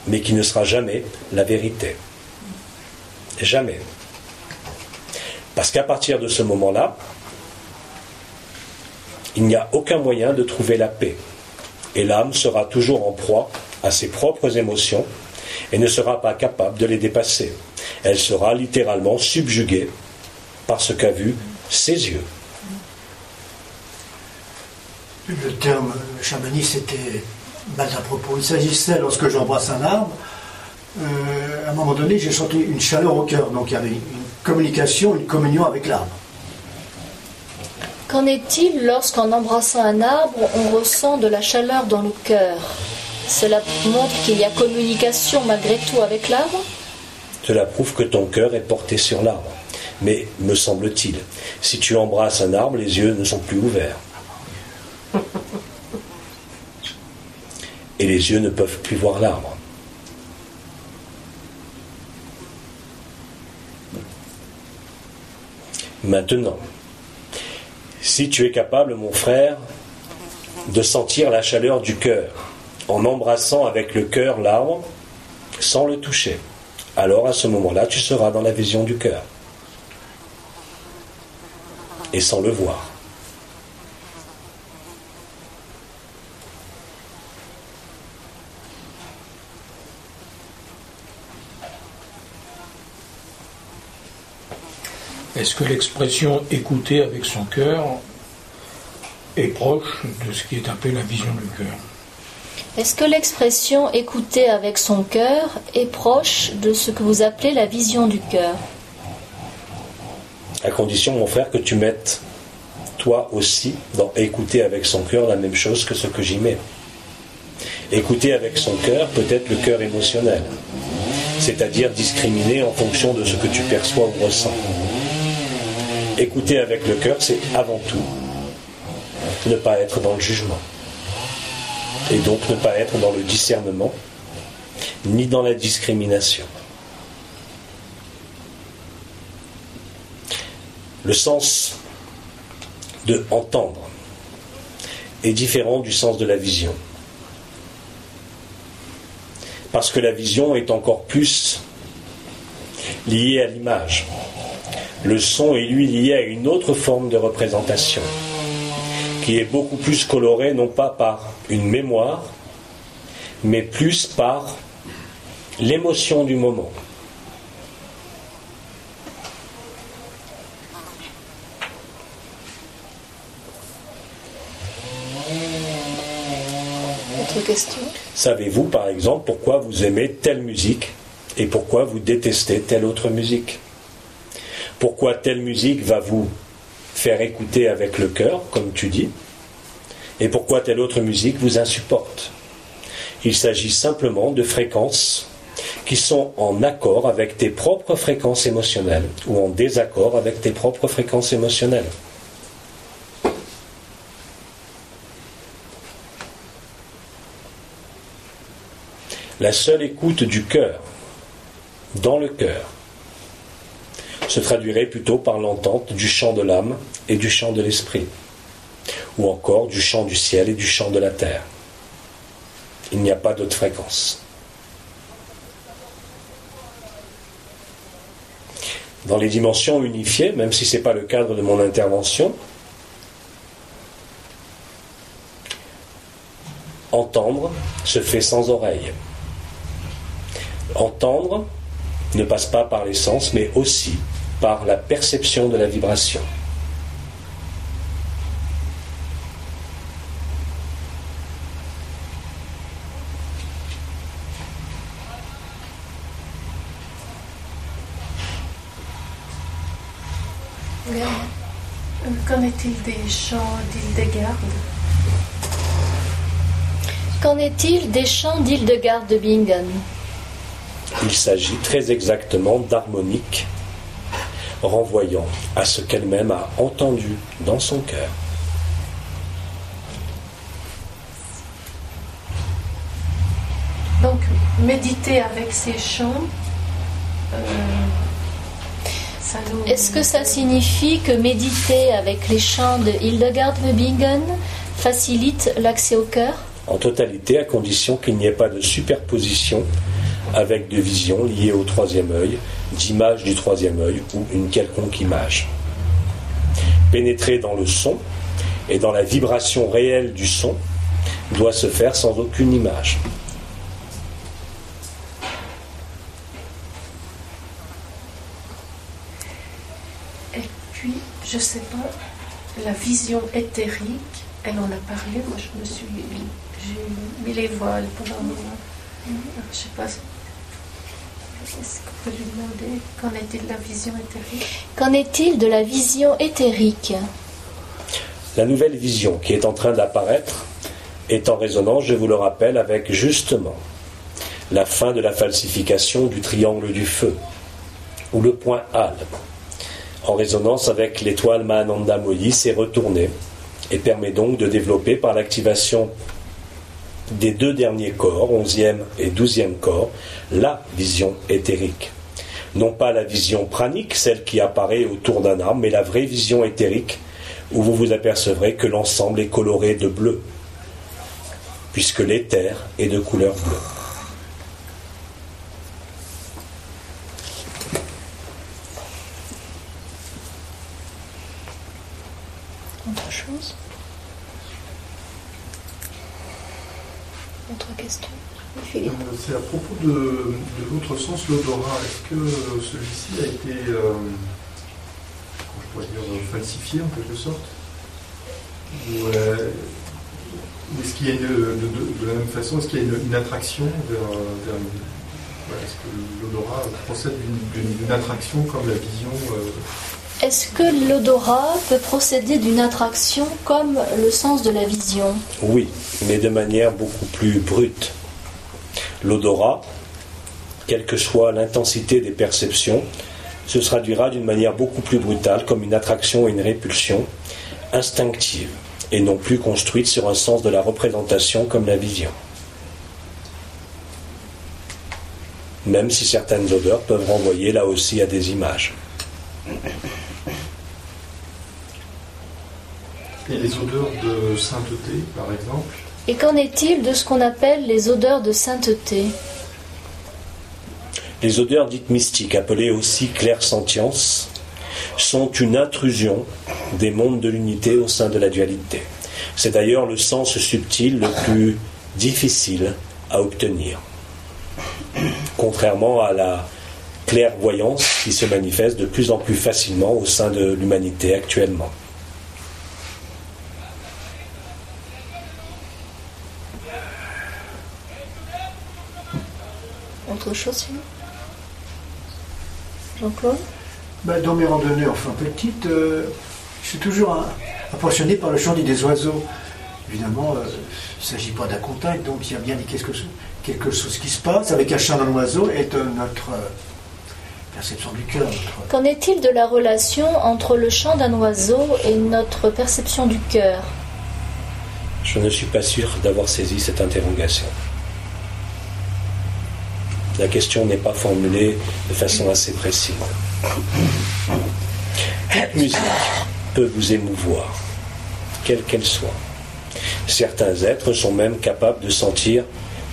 mais qui ne sera jamais la vérité. Jamais. Parce qu'à partir de ce moment-là, il n'y a aucun moyen de trouver la paix. Et l'âme sera toujours en proie à ses propres émotions et ne sera pas capable de les dépasser. Elle sera littéralement subjuguée par ce qu'a vu ses yeux. Le terme chamaniste était mal à propos. Il s'agissait, lorsque j'embrasse un arbre, à un moment donné, j'ai senti une chaleur au cœur. Donc il y avait une communication, une communion avec l'arbre. Qu'en est-il lorsqu'en embrassant un arbre, on ressent de la chaleur dans le cœur? Cela montre qu'il y a communication malgré tout avec l'arbre? Cela prouve que ton cœur est porté sur l'arbre. Mais, me semble-t-il, si tu embrasses un arbre, les yeux ne sont plus ouverts. Et les yeux ne peuvent plus voir l'arbre. Maintenant, si tu es capable, mon frère, de sentir la chaleur du cœur en embrassant avec le cœur l'arbre sans le toucher, alors à ce moment-là, tu seras dans la vision du cœur et sans le voir. Est-ce que l'expression « écouter avec son cœur » est proche de ce qui est appelé la vision du cœur? Est-ce que l'expression « écouter avec son cœur » est proche de ce que vous appelez la vision du cœur? À condition, mon frère, que tu mettes toi aussi dans « écouter avec son cœur » la même chose que ce que j'y mets. Écouter avec son cœur peut être le cœur émotionnel, c'est-à-dire discriminer en fonction de ce que tu perçois ou ressens. Écouter avec le cœur, c'est avant tout ne pas être dans le jugement. Et donc ne pas être dans le discernement, ni dans la discrimination. Le sens de entendre est différent du sens de la vision. Parce que la vision est encore plus liée à l'image. Le son est lui lié à une autre forme de représentation, qui est beaucoup plus colorée non pas par une mémoire, mais plus par l'émotion du moment. Autre question? Savez-vous, par exemple, pourquoi vous aimez telle musique et pourquoi vous détestez telle autre musique? Pourquoi telle musique va vous faire écouter avec le cœur, comme tu dis, et pourquoi telle autre musique vous insupporte? Il s'agit simplement de fréquences qui sont en accord avec tes propres fréquences émotionnelles ou en désaccord avec tes propres fréquences émotionnelles. La seule écoute du cœur, dans le cœur, se traduirait plutôt par l'entente du chant de l'âme et du chant de l'esprit, ou encore du chant du ciel et du chant de la terre. Il n'y a pas d'autre fréquence. Dans les dimensions unifiées, même si ce n'est pas le cadre de mon intervention, entendre se fait sans oreille. Entendre ne passe pas par les sens, mais aussi par la perception de la vibration. Qu'en est-il des chants d'Hildegard? Qu'en est-il des chants d'Hildegard de Bingen? Il s'agit très exactement d'harmoniques renvoyant à ce qu'elle-même a entendu dans son cœur. Donc, méditer avec ces chants, ça nous... Est-ce que ça signifie que méditer avec les chants de Hildegard de Bingen facilite l'accès au cœur? En totalité, à condition qu'il n'y ait pas de superposition avec de visions liées au troisième œil, d'image du troisième œil ou une quelconque image. Pénétrer dans le son et dans la vibration réelle du son doit se faire sans aucune image. Et puis, je ne sais pas, la vision éthérique, elle en a parlé, moi j'ai mis les voiles pendant un moment. Je ne sais pas, est-ce qu'on peut lui demander, qu'en est-il de la vision éthérique? Qu'en est-il de la vision éthérique? La nouvelle vision qui est en train d'apparaître est en résonance, je vous le rappelle, avec justement la fin de la falsification du triangle du feu, où le point Al, en résonance avec l'étoile Mahananda Moyi, s'est retourné et permet donc de développer par l'activation des deux derniers corps, 11e et 12e corps, la vision éthérique. Non pas la vision pranique, celle qui apparaît autour d'un arbre, mais la vraie vision éthérique, où vous vous apercevrez que l'ensemble est coloré de bleu, puisque l'éther est de couleur bleue. Autre chose? Autre question? Philippe. C'est à propos de l'autre sens, l'odorat. Est-ce que celui-ci a été, comment je pourrais dire, falsifié en quelque sorte? Ou est-ce qu'il y a de la même façon, est-ce qu'il y a une attraction vers est-ce que l'odorat procède d'une attraction comme la vision Est-ce que l'odorat peut procéder d'une attraction comme le sens de la vision? Oui, mais de manière beaucoup plus brute. L'odorat, quelle que soit l'intensité des perceptions, se traduira d'une manière beaucoup plus brutale comme une attraction et une répulsion instinctive et non plus construite sur un sens de la représentation comme la vision. Même si certaines odeurs peuvent renvoyer là aussi à des images. Et les odeurs de sainteté, par exemple? Et qu'en est-il de ce qu'on appelle les odeurs de sainteté? Les odeurs dites mystiques, appelées aussi clairsentience, sont une intrusion des mondes de l'unité au sein de la dualité. C'est d'ailleurs le sens subtil le plus difficile à obtenir, contrairement à la clairvoyance qui se manifeste de plus en plus facilement au sein de l'humanité actuellement. Autre chose, Philippe? Jean-Claude? Dans mes randonnées, enfin petites, je suis toujours impressionné par le chant des oiseaux. Évidemment, il ne s'agit pas d'un contact, donc il y a bien quelque chose qui se passe avec un chant d'un oiseau et de notre perception du cœur. Qu'en est-il de la relation entre le chant d'un oiseau et notre perception du cœur? Je ne suis pas sûr d'avoir saisi cette interrogation. La question n'est pas formulée de façon assez précise. Toute musique peut vous émouvoir, quelle qu'elle soit. Certains êtres sont même capables de sentir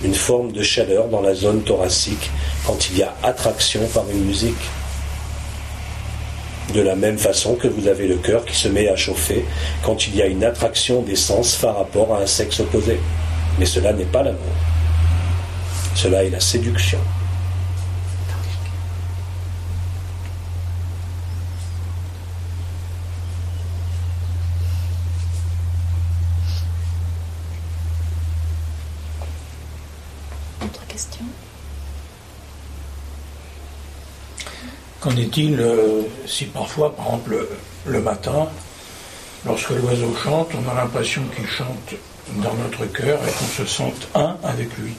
une forme de chaleur dans la zone thoracique quand il y a attraction par une musique. De la même façon que vous avez le cœur qui se met à chauffer quand il y a une attraction des sens par rapport à un sexe opposé. Mais cela n'est pas l'amour. Cela est la séduction. Autre question? Qu'en est-il si parfois, par exemple, le matin, lorsque l'oiseau chante, on a l'impression qu'il chante dans notre cœur et qu'on se sente un avec lui?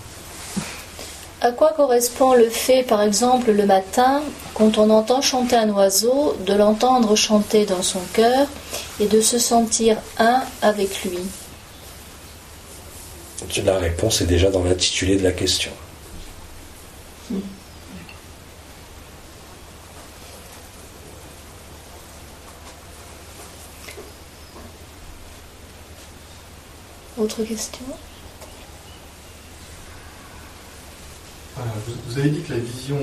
À quoi correspond le fait, par exemple, le matin, quand on entend chanter un oiseau, de l'entendre chanter dans son cœur et de se sentir un avec lui? La réponse est déjà dans l'intitulé de la question. Autre question? Vous avez dit que la vision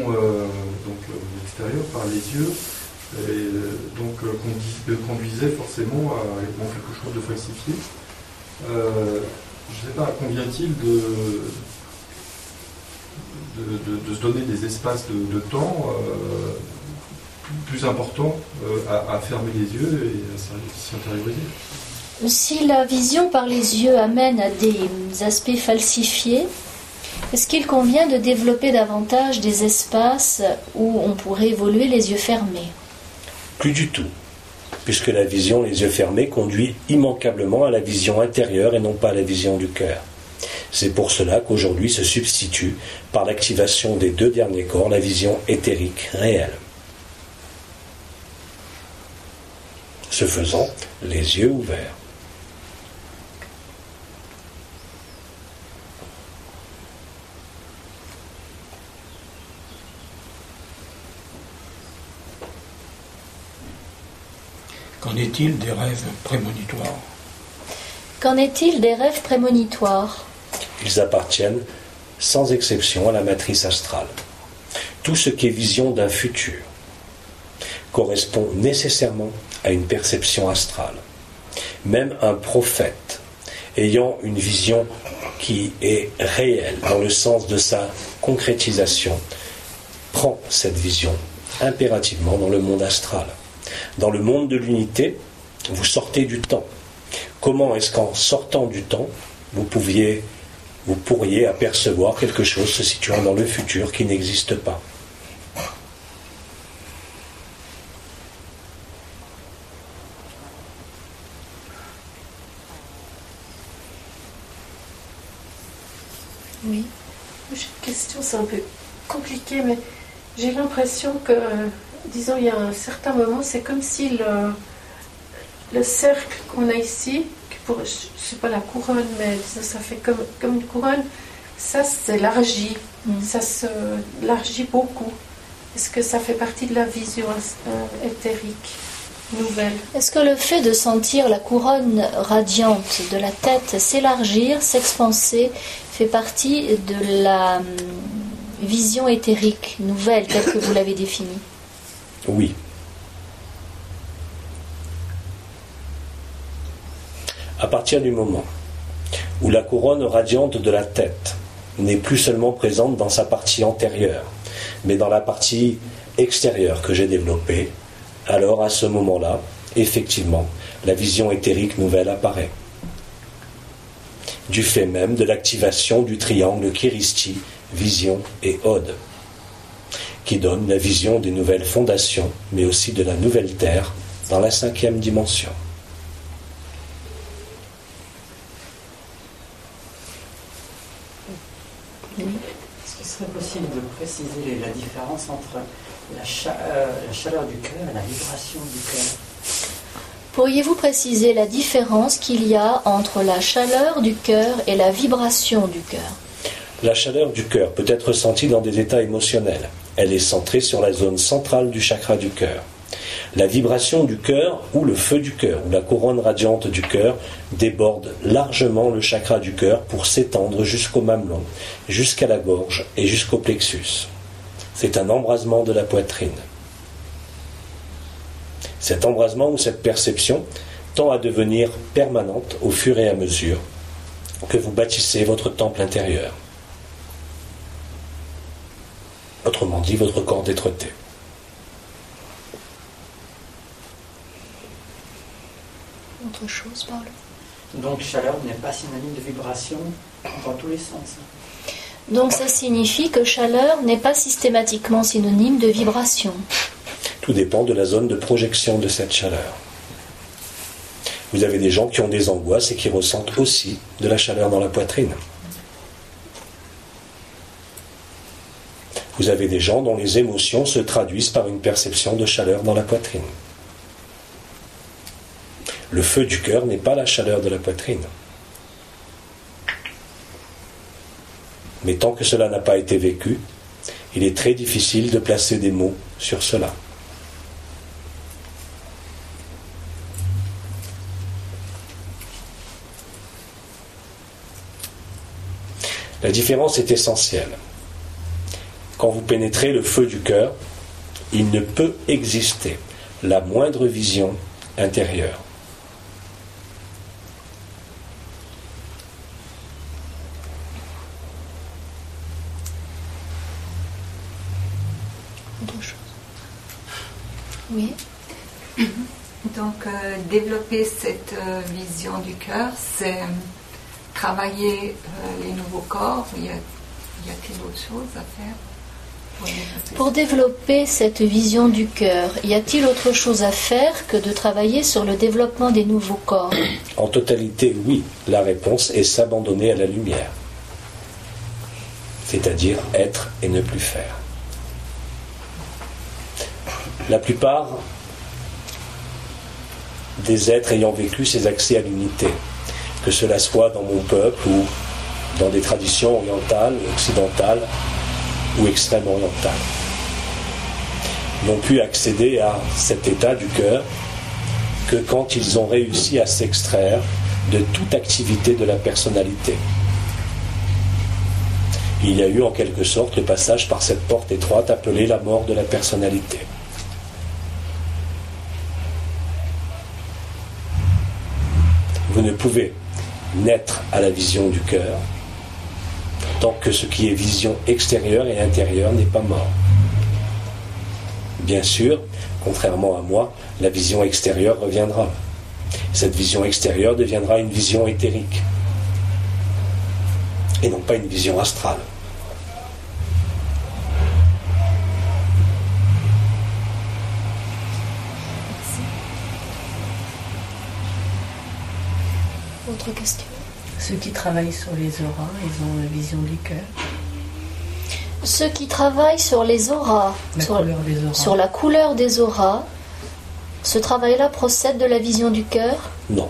extérieure par les yeux conduisait forcément à quelque chose de falsifié. Je ne sais pas, convient-il de se donner des espaces de temps plus importants à fermer les yeux et à s'y intérioriser? Si la vision par les yeux amène à des aspects falsifiés, est-ce qu'il convient de développer davantage des espaces où on pourrait évoluer les yeux fermés? Plus du tout, puisque la vision les yeux fermés conduit immanquablement à la vision intérieure et non pas à la vision du cœur. C'est pour cela qu'aujourd'hui se substitue, par l'activation des deux derniers corps, la vision éthérique réelle. Ce faisant, les yeux ouverts. Qu'en est-il des rêves prémonitoires? Qu'en est-il des rêves prémonitoires? Ils appartiennent sans exception à la matrice astrale. Tout ce qui est vision d'un futur correspond nécessairement à une perception astrale. Même un prophète ayant une vision qui est réelle dans le sens de sa concrétisation prend cette vision impérativement dans le monde astral. Dans le monde de l'unité, vous sortez du temps. Comment est-ce qu'en sortant du temps, vous pourriez apercevoir quelque chose se situant dans le futur qui n'existe pas? Oui. J'ai une question, c'est un peu compliqué, mais j'ai l'impression que, disons, il y a un certain moment, c'est comme si le cercle qu'on a ici, je ne sais pas la couronne, mais disons, ça fait comme une couronne, ça s'élargit, ça s'élargit beaucoup. Est-ce que ça fait partie de la vision éthérique? nouvelle. Est-ce que le fait de sentir la couronne radiante de la tête s'élargir, s'expanser, fait partie de la vision éthérique nouvelle telle que vous l'avez définie? Oui. À partir du moment où la couronne radiante de la tête n'est plus seulement présente dans sa partie antérieure, mais dans la partie extérieure que j'ai développée, alors à ce moment-là, effectivement, la vision éthérique nouvelle apparaît. Du fait même de l'activation du triangle Kiristi, vision et ode, qui donne la vision des nouvelles fondations, mais aussi de la nouvelle terre dans la 5e dimension. Est-ce qu'il serait possible de préciser la différence entre la chaleur du cœur et la vibration du cœur? Pourriez-vous préciser la différence qu'il y a entre la chaleur du cœur et la vibration du cœur? La chaleur du cœur peut être ressentie dans des états émotionnels. Elle est centrée sur la zone centrale du chakra du cœur. La vibration du cœur ou le feu du cœur ou la couronne radiante du cœur déborde largement le chakra du cœur pour s'étendre jusqu'au mamelon, jusqu'à la gorge et jusqu'au plexus. C'est un embrasement de la poitrine. Cet embrasement ou cette perception tend à devenir permanente au fur et à mesure que vous bâtissez votre temple intérieur. Autrement dit, votre corps d'être-té. Autre chose, Paul? Donc chaleur n'est pas synonyme de vibration dans tous les sens. Donc ça signifie que chaleur n'est pas systématiquement synonyme de vibration. Tout dépend de la zone de projection de cette chaleur. Vous avez des gens qui ont des angoisses et qui ressentent aussi de la chaleur dans la poitrine. Vous avez des gens dont les émotions se traduisent par une perception de chaleur dans la poitrine. Le feu du cœur n'est pas la chaleur de la poitrine. Mais tant que cela n'a pas été vécu, il est très difficile de placer des mots sur cela. La différence est essentielle. Quand vous pénétrez le feu du cœur, il ne peut exister la moindre vision intérieure. Autre chose. Oui. Donc, développer cette vision du cœur, c'est travailler les nouveaux corps. Y a-t-il autre chose à faire pour développer cette vision du cœur? Y a-t-il autre chose à faire que de travailler sur le développement des nouveaux corps? En totalité, oui. La réponse est s'abandonner à la lumière. C'est-à-dire être et ne plus faire. La plupart des êtres ayant vécu ces accès à l'unité, que cela soit dans mon peuple ou dans des traditions orientales, occidentales ou extrême orientales, n'ont pu accéder à cet état du cœur que quand ils ont réussi à s'extraire de toute activité de la personnalité. Il y a eu en quelque sorte le passage par cette porte étroite appelée la mort de la personnalité. Vous ne pouvez naître à la vision du cœur tant que ce qui est vision extérieure et intérieure n'est pas mort. Bien sûr, contrairement à moi, la vision extérieure reviendra. Cette vision extérieure deviendra une vision éthérique et non pas une vision astrale. Autre question? Ceux qui travaillent sur les auras, ils ont la vision du cœur. Ceux qui travaillent sur les auras, sur la couleur des auras, ce travail-là procède de la vision du cœur? Non,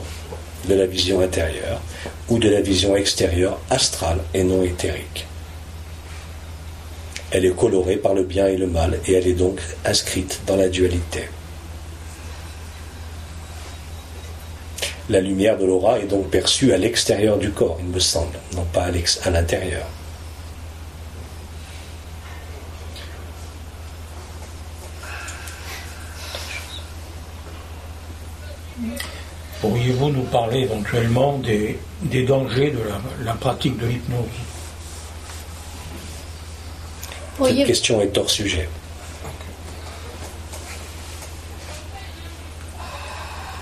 de la vision intérieure ou de la vision extérieure astrale et non éthérique. Elle est colorée par le bien et le mal et elle est donc inscrite dans la dualité. La lumière de l'aura est donc perçue à l'extérieur du corps, il me semble, non pas à l'intérieur. Pourriez-vous nous parler éventuellement des dangers de la pratique de l'hypnose? Cette question est hors sujet.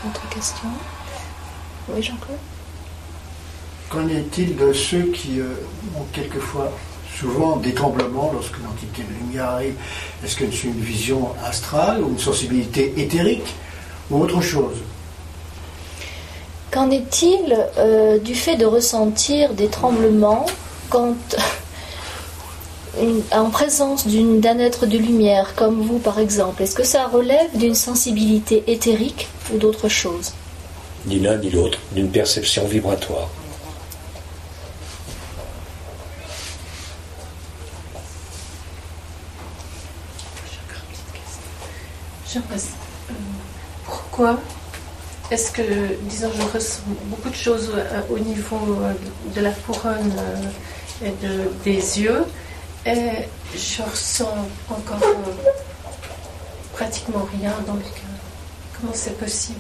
Autre question? Oui, Jean-Claude? Qu'en est-il de ceux qui ont quelquefois, souvent, des tremblements lorsque l'entité de lumière arrive? Est-ce que c'est une vision astrale ou une sensibilité éthérique ou autre chose? Qu'en est-il du fait de ressentir des tremblements quand, en présence d'un être de lumière, comme vous par exemple? Est-ce que ça relève d'une sensibilité éthérique ou d'autre chose? Ni l'un ni l'autre, d'une perception vibratoire. Pourquoi est-ce que, disons, je ressens beaucoup de choses au niveau de la couronne et des yeux, et je ressens encore pratiquement rien dans le cœur. Comment c'est possible?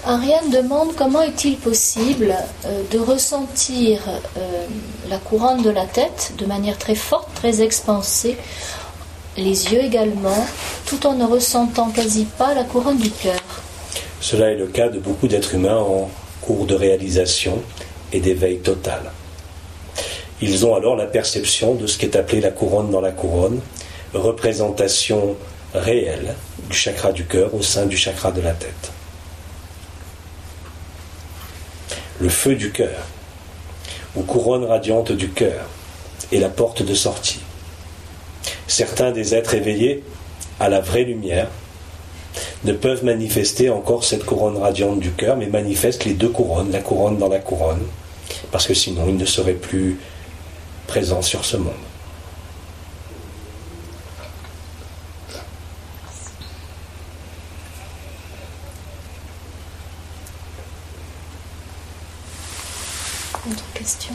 Ariane demande comment est-il possible de ressentir la couronne de la tête de manière très forte, très expansée, les yeux également, tout en ne ressentant quasi pas la couronne du cœur. Cela est le cas de beaucoup d'êtres humains en cours de réalisation et d'éveil total. Ils ont alors la perception de ce qui est appelé la couronne dans la couronne, représentation réelle du chakra du cœur au sein du chakra de la tête. Le feu du cœur, ou couronne radiante du cœur, est la porte de sortie. Certains des êtres éveillés à la vraie lumière ne peuvent manifester encore cette couronne radiante du cœur, mais manifestent les deux couronnes, la couronne dans la couronne, parce que sinon ils ne seraient plus présents sur ce monde. Autre question?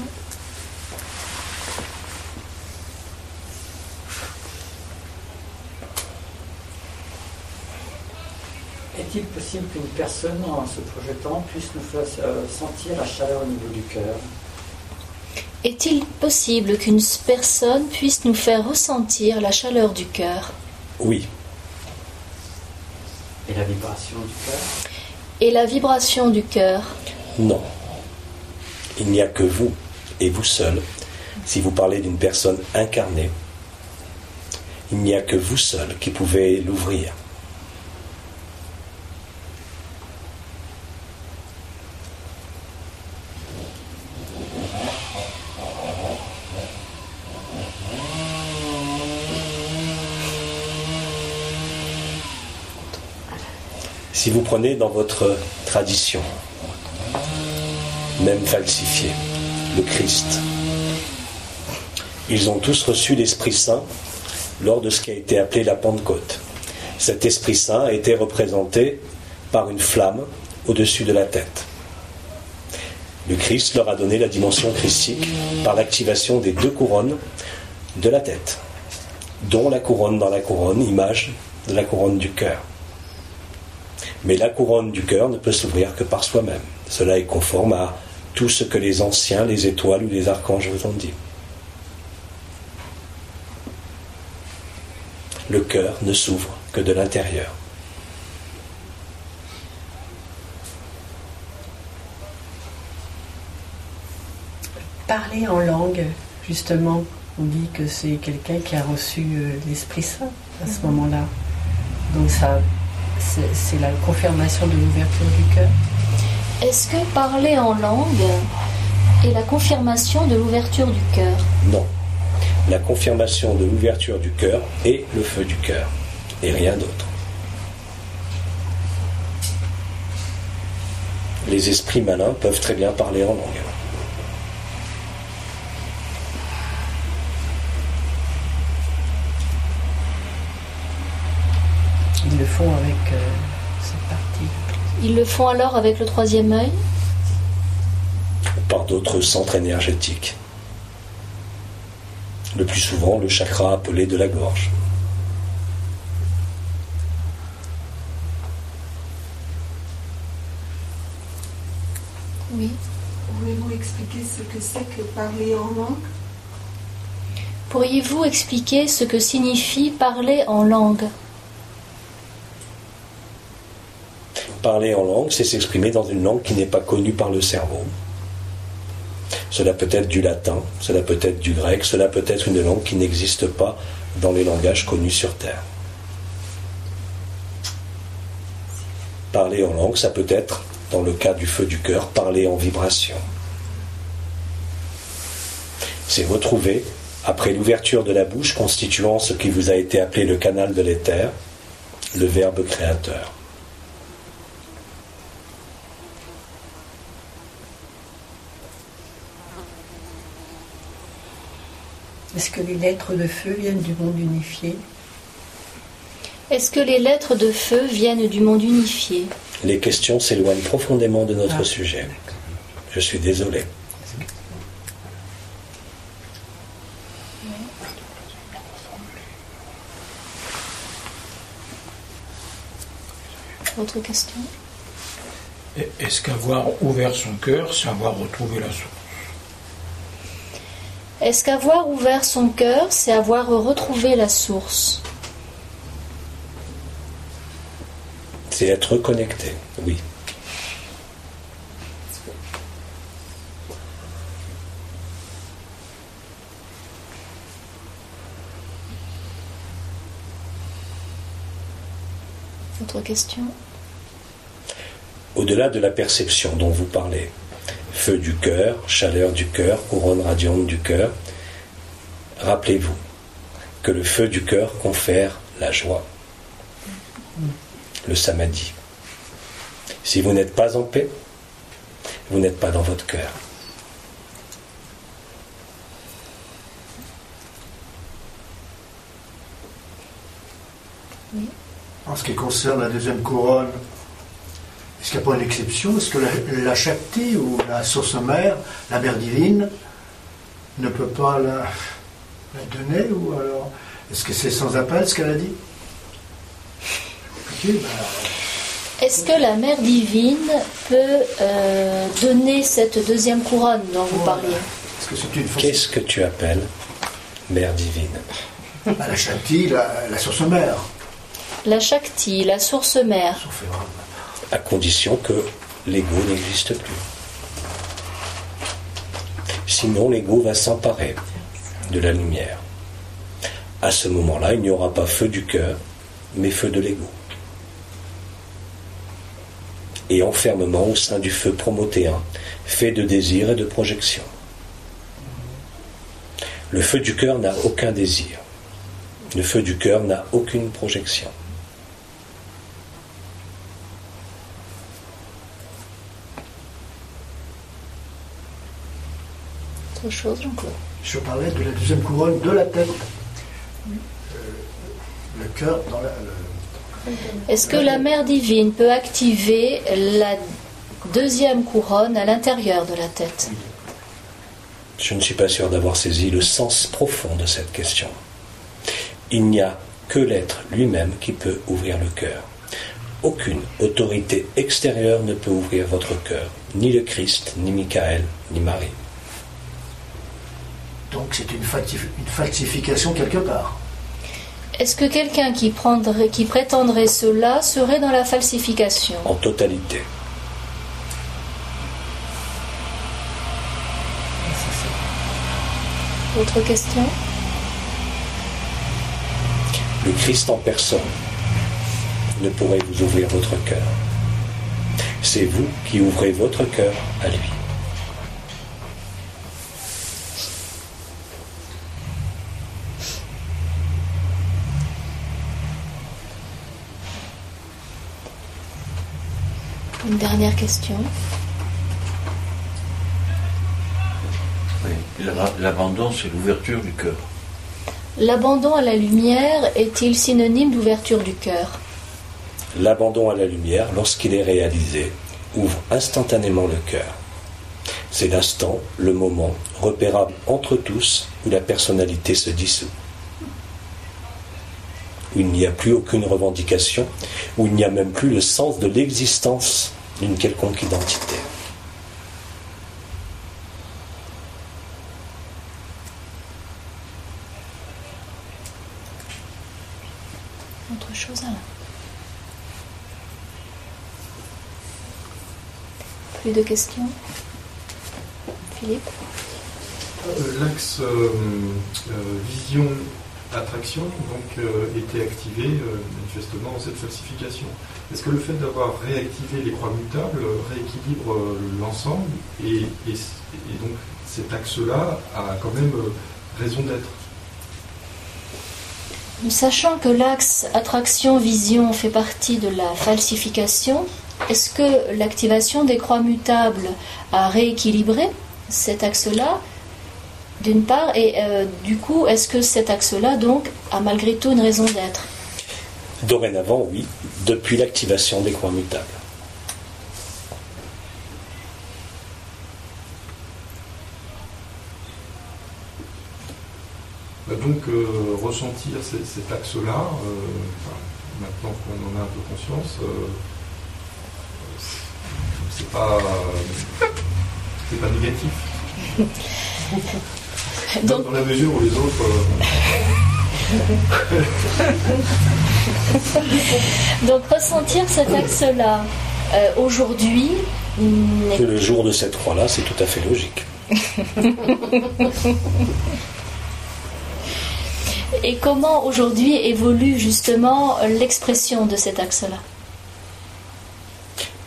Est-il possible qu'une personne, en se projetant, puisse nous faire sentir la chaleur au niveau du cœur? Est-il possible qu'une personne puisse nous faire ressentir la chaleur du cœur? Oui. Et la vibration du cœur? Et la vibration du cœur? Non. Il n'y a que vous, et vous seul, si vous parlez d'une personne incarnée, il n'y a que vous seul qui pouvez l'ouvrir. Si vous prenez dans votre tradition, même falsifiée, le Christ, ils ont tous reçu l'Esprit Saint lors de ce qui a été appelé la Pentecôte. Cet Esprit Saint a été représenté par une flamme au-dessus de la tête. Le Christ leur a donné la dimension christique par l'activation des deux couronnes de la tête, dont la couronne dans la couronne, image de la couronne du cœur. Mais la couronne du cœur ne peut s'ouvrir que par soi-même. Cela est conforme à tout ce que les anciens, les étoiles ou les archanges vous ont dit. Le cœur ne s'ouvre que de l'intérieur. Parler en langue, justement, on dit que c'est quelqu'un qui a reçu l'Esprit Saint à ce moment-là. Donc ça, c'est la confirmation de l'ouverture du cœur. Est-ce que parler en langue est la confirmation de l'ouverture du cœur? Non. La confirmation de l'ouverture du cœur est le feu du cœur, et rien d'autre. Les esprits malins peuvent très bien parler en langue. Ils le font avec cette partie. Ils le font alors avec le troisième œil? Ou par d'autres centres énergétiques. Le plus souvent, le chakra appelé de la gorge. Oui. Pouvez-vous expliquer ce que c'est que parler en langue? Pourriez-vous expliquer ce que signifie parler en langue? Parler en langue, c'est s'exprimer dans une langue qui n'est pas connue par le cerveau. Cela peut être du latin, cela peut être du grec, cela peut être une langue qui n'existe pas dans les langages connus sur Terre. Parler en langue, ça peut être, dans le cas du feu du cœur, parler en vibration. C'est retrouver, après l'ouverture de la bouche constituant ce qui vous a été appelé le canal de l'éther, le Verbe créateur. Est-ce que les lettres de feu viennent du monde unifié? Est-ce que les lettres de feu viennent du monde unifié? Les questions s'éloignent profondément de notre sujet. Je suis désolé. Autre question? Est-ce qu'avoir ouvert son cœur, c'est avoir retrouvé la source? Est-ce qu'avoir ouvert son cœur, c'est avoir retrouvé la source? C'est être connecté, oui. Autre question? Au-delà de la perception dont vous parlez, feu du cœur, chaleur du cœur, couronne radiante du cœur, rappelez-vous que le feu du cœur confère la joie, le samadhi. Si vous n'êtes pas en paix, vous n'êtes pas dans votre cœur. Oui. En ce qui concerne la deuxième couronne, est-ce qu'il n'y a pas une exception? Est-ce que la Shakti ou la source mère, la mère divine, ne peut pas la donner? Ou alors, est-ce que c'est sans appel ce qu'elle a dit? Est-ce que la mère divine peut donner cette deuxième couronne dont vous parliez? Qu'est-ce que tu appelles mère divine? La Shakti, la source mère. La Shakti, la source mère. À condition que l'ego n'existe plus. Sinon, l'ego va s'emparer de la lumière. À ce moment-là, il n'y aura pas feu du cœur, mais feu de l'ego. Et enfermement au sein du feu promotéen, fait de désir et de projection. Le feu du cœur n'a aucun désir. Le feu du cœur n'a aucune projection. Autre chose, Jean-Claude? Je parlais de la deuxième couronne de la tête. Le cœur dans la... Est-ce que la mère divine peut activer la deuxième couronne à l'intérieur de la tête? Je ne suis pas sûr d'avoir saisi le sens profond de cette question. Il n'y a que l'être lui-même qui peut ouvrir le cœur. Aucune autorité extérieure ne peut ouvrir votre cœur, ni le Christ, ni Michael, ni Marie. Donc c'est une falsification quelque part. Est-ce que quelqu'un qui prétendrait cela serait dans la falsification? En totalité. Autre question? Le Christ en personne ne pourrait vous ouvrir votre cœur. C'est vous qui ouvrez votre cœur à lui. Une dernière question. Oui, l'abandon, c'est l'ouverture du cœur. L'abandon à la lumière est-il synonyme d'ouverture du cœur? L'abandon à la lumière, lorsqu'il est réalisé, ouvre instantanément le cœur. C'est l'instant, le moment, repérable entre tous, où la personnalité se dissout. Où il n'y a plus aucune revendication, où il n'y a même plus le sens de l'existence d'une quelconque identité. Autre chose là. Plus de questions? Philippe? L'axe vision-attraction était activé manifestement dans cette falsification. Est-ce que le fait d'avoir réactivé les croix mutables rééquilibre l'ensemble et donc cet axe-là a quand même raison d'être? Sachant que l'axe attraction-vision fait partie de la falsification, est-ce que l'activation des croix mutables a rééquilibré cet axe-là, d'une part, et du coup, est-ce que cet axe-là, donc, a malgré tout une raison d'être? Dorénavant, oui, depuis l'activation des croix mutables. Donc, ressentir cet axe-là, maintenant qu'on en a un peu conscience, c'est pas négatif. Donc, dans la mesure où les autres. Donc, ressentir cet axe-là aujourd'hui. Que le jour de cette croix-là, c'est tout à fait logique. Et comment aujourd'hui évolue justement l'expression de cet axe-là?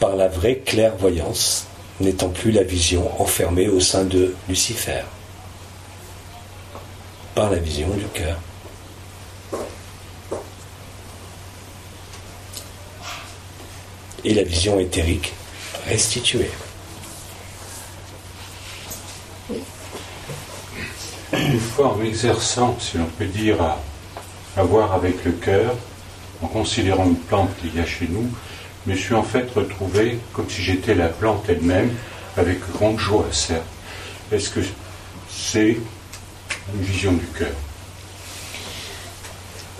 Par la vraie clairvoyance, n'étant plus la vision enfermée au sein de Lucifer. Par la vision du cœur. Et la vision éthérique restituée. Une fois en m'exerçant, si l'on peut dire, à voir avec le cœur, en considérant une plante qu'il y a chez nous, je me suis en fait retrouvé comme si j'étais la plante elle-même, avec grande joie, certes. Est-ce que c'est une vision du cœur?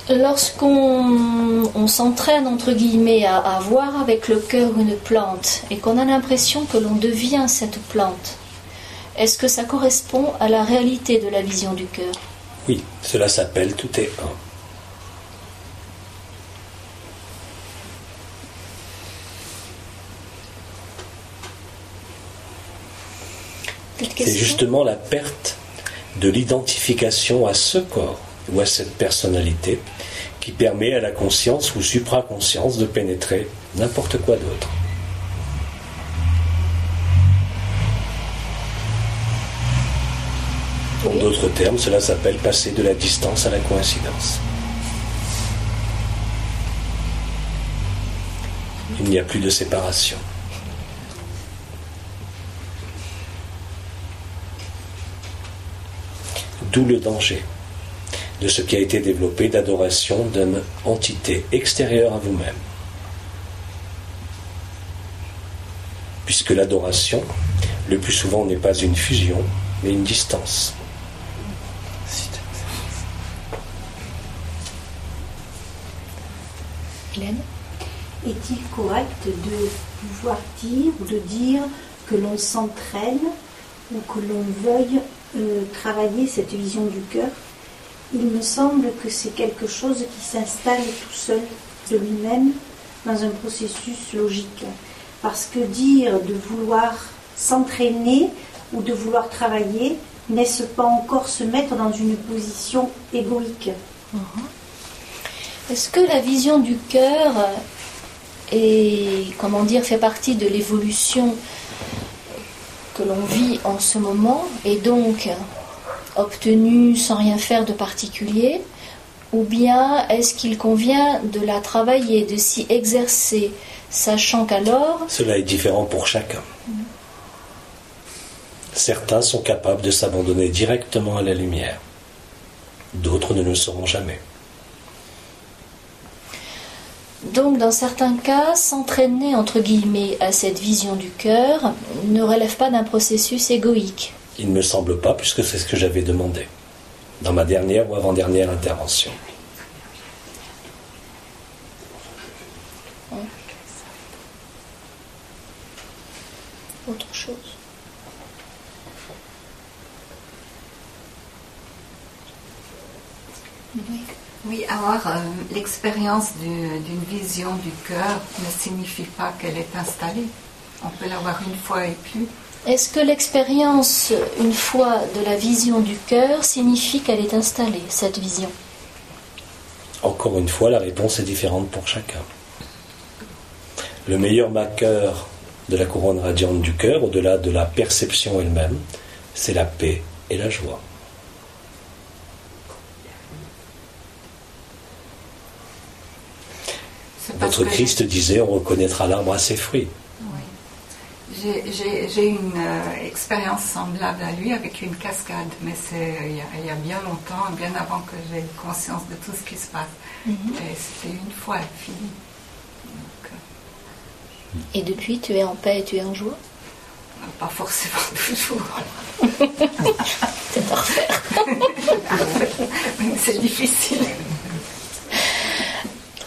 Lorsqu'on s'entraîne, entre guillemets, à voir avec le cœur une plante et qu'on a l'impression que l'on devient cette plante, est-ce que ça correspond à la réalité de la vision du cœur? Oui, cela s'appelle tout est un. C'est justement la perte de l'identification à ce corps ou à cette personnalité qui permet à la conscience ou supraconscience de pénétrer n'importe quoi d'autre. En d'autres termes, cela s'appelle passer de la distance à la coïncidence. Il n'y a plus de séparation. D'où le danger de ce qui a été développé d'adoration d'une entité extérieure à vous-même. Puisque l'adoration, le plus souvent, n'est pas une fusion, mais une distance. Hélène ? Est-il correct de pouvoir dire ou de dire que l'on s'entraîne ou que l'on veuille travailler cette vision du cœur? Il me semble que c'est quelque chose qui s'installe tout seul de lui-même dans un processus logique. Parce que dire de vouloir s'entraîner ou de vouloir travailler, n'est-ce pas encore se mettre dans une position égoïque? Est-ce que la vision du cœur fait partie de l'évolution que l'on vit en ce moment et donc obtenue sans rien faire de particulier, ou bien est-ce qu'il convient de la travailler, de s'y exercer, sachant qu'alors... Cela est différent pour chacun. Certains sont capables de s'abandonner directement à la lumière. D'autres ne le seront jamais. Donc, dans certains cas, s'entraîner, entre guillemets, à cette vision du cœur ne relève pas d'un processus égoïque. Il ne me semble pas, puisque c'est ce que j'avais demandé dans ma dernière ou avant-dernière intervention. Autre chose. Oui, avoir l'expérience d'une vision du cœur ne signifie pas qu'elle est installée. On peut l'avoir une fois et plus. Est-ce que l'expérience, une fois, de la vision du cœur signifie qu'elle est installée, cette vision? Encore une fois, la réponse est différente pour chacun. Le meilleur marqueur de la couronne radiante du cœur, au-delà de la perception elle-même, c'est la paix et la joie. Notre Christ disait, on reconnaîtra l'arbre à ses fruits. Oui. J'ai une expérience semblable à lui avec une cascade, mais c'est il y a bien longtemps, bien avant que j'aie conscience de tout ce qui se passe. Et c'était une fois fini. Et depuis, tu es en paix et tu es en joie? Pas forcément toujours. C'est à refaire. C'est difficile.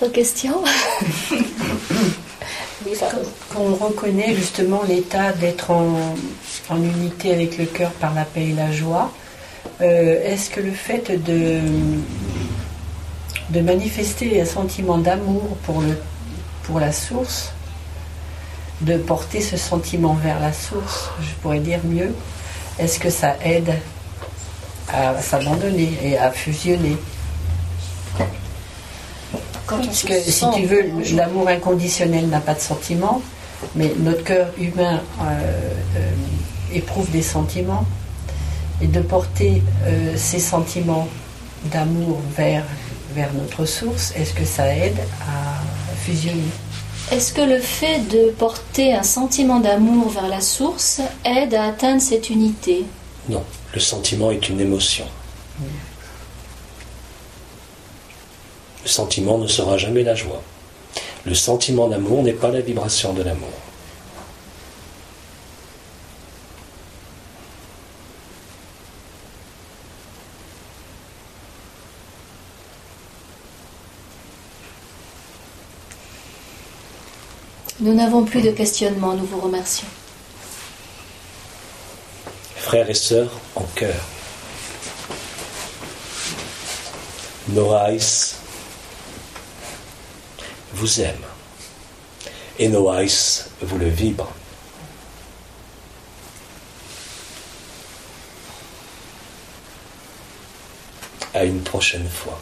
Autre question? Quand on reconnaît justement l'état d'être en unité avec le cœur par la paix et la joie, est-ce que le fait de manifester un sentiment d'amour pour la source, de porter ce sentiment vers la source, je pourrais dire mieux, est-ce que ça aide à s'abandonner et à fusionner? Parce que si tu veux, l'amour inconditionnel n'a pas de sentiment, mais notre cœur humain éprouve des sentiments, et de porter ces sentiments d'amour vers notre source, est-ce que ça aide à fusionner? Est-ce que le fait de porter un sentiment d'amour vers la source aide à atteindre cette unité? Non, le sentiment est une émotion. Le sentiment ne sera jamais la joie. Le sentiment d'amour n'est pas la vibration de l'amour. Nous n'avons plus de questionnement, nous vous remercions. Frères et sœurs en cœur, Noaïs vous aime et Noaïs vous le vibre. À une prochaine fois.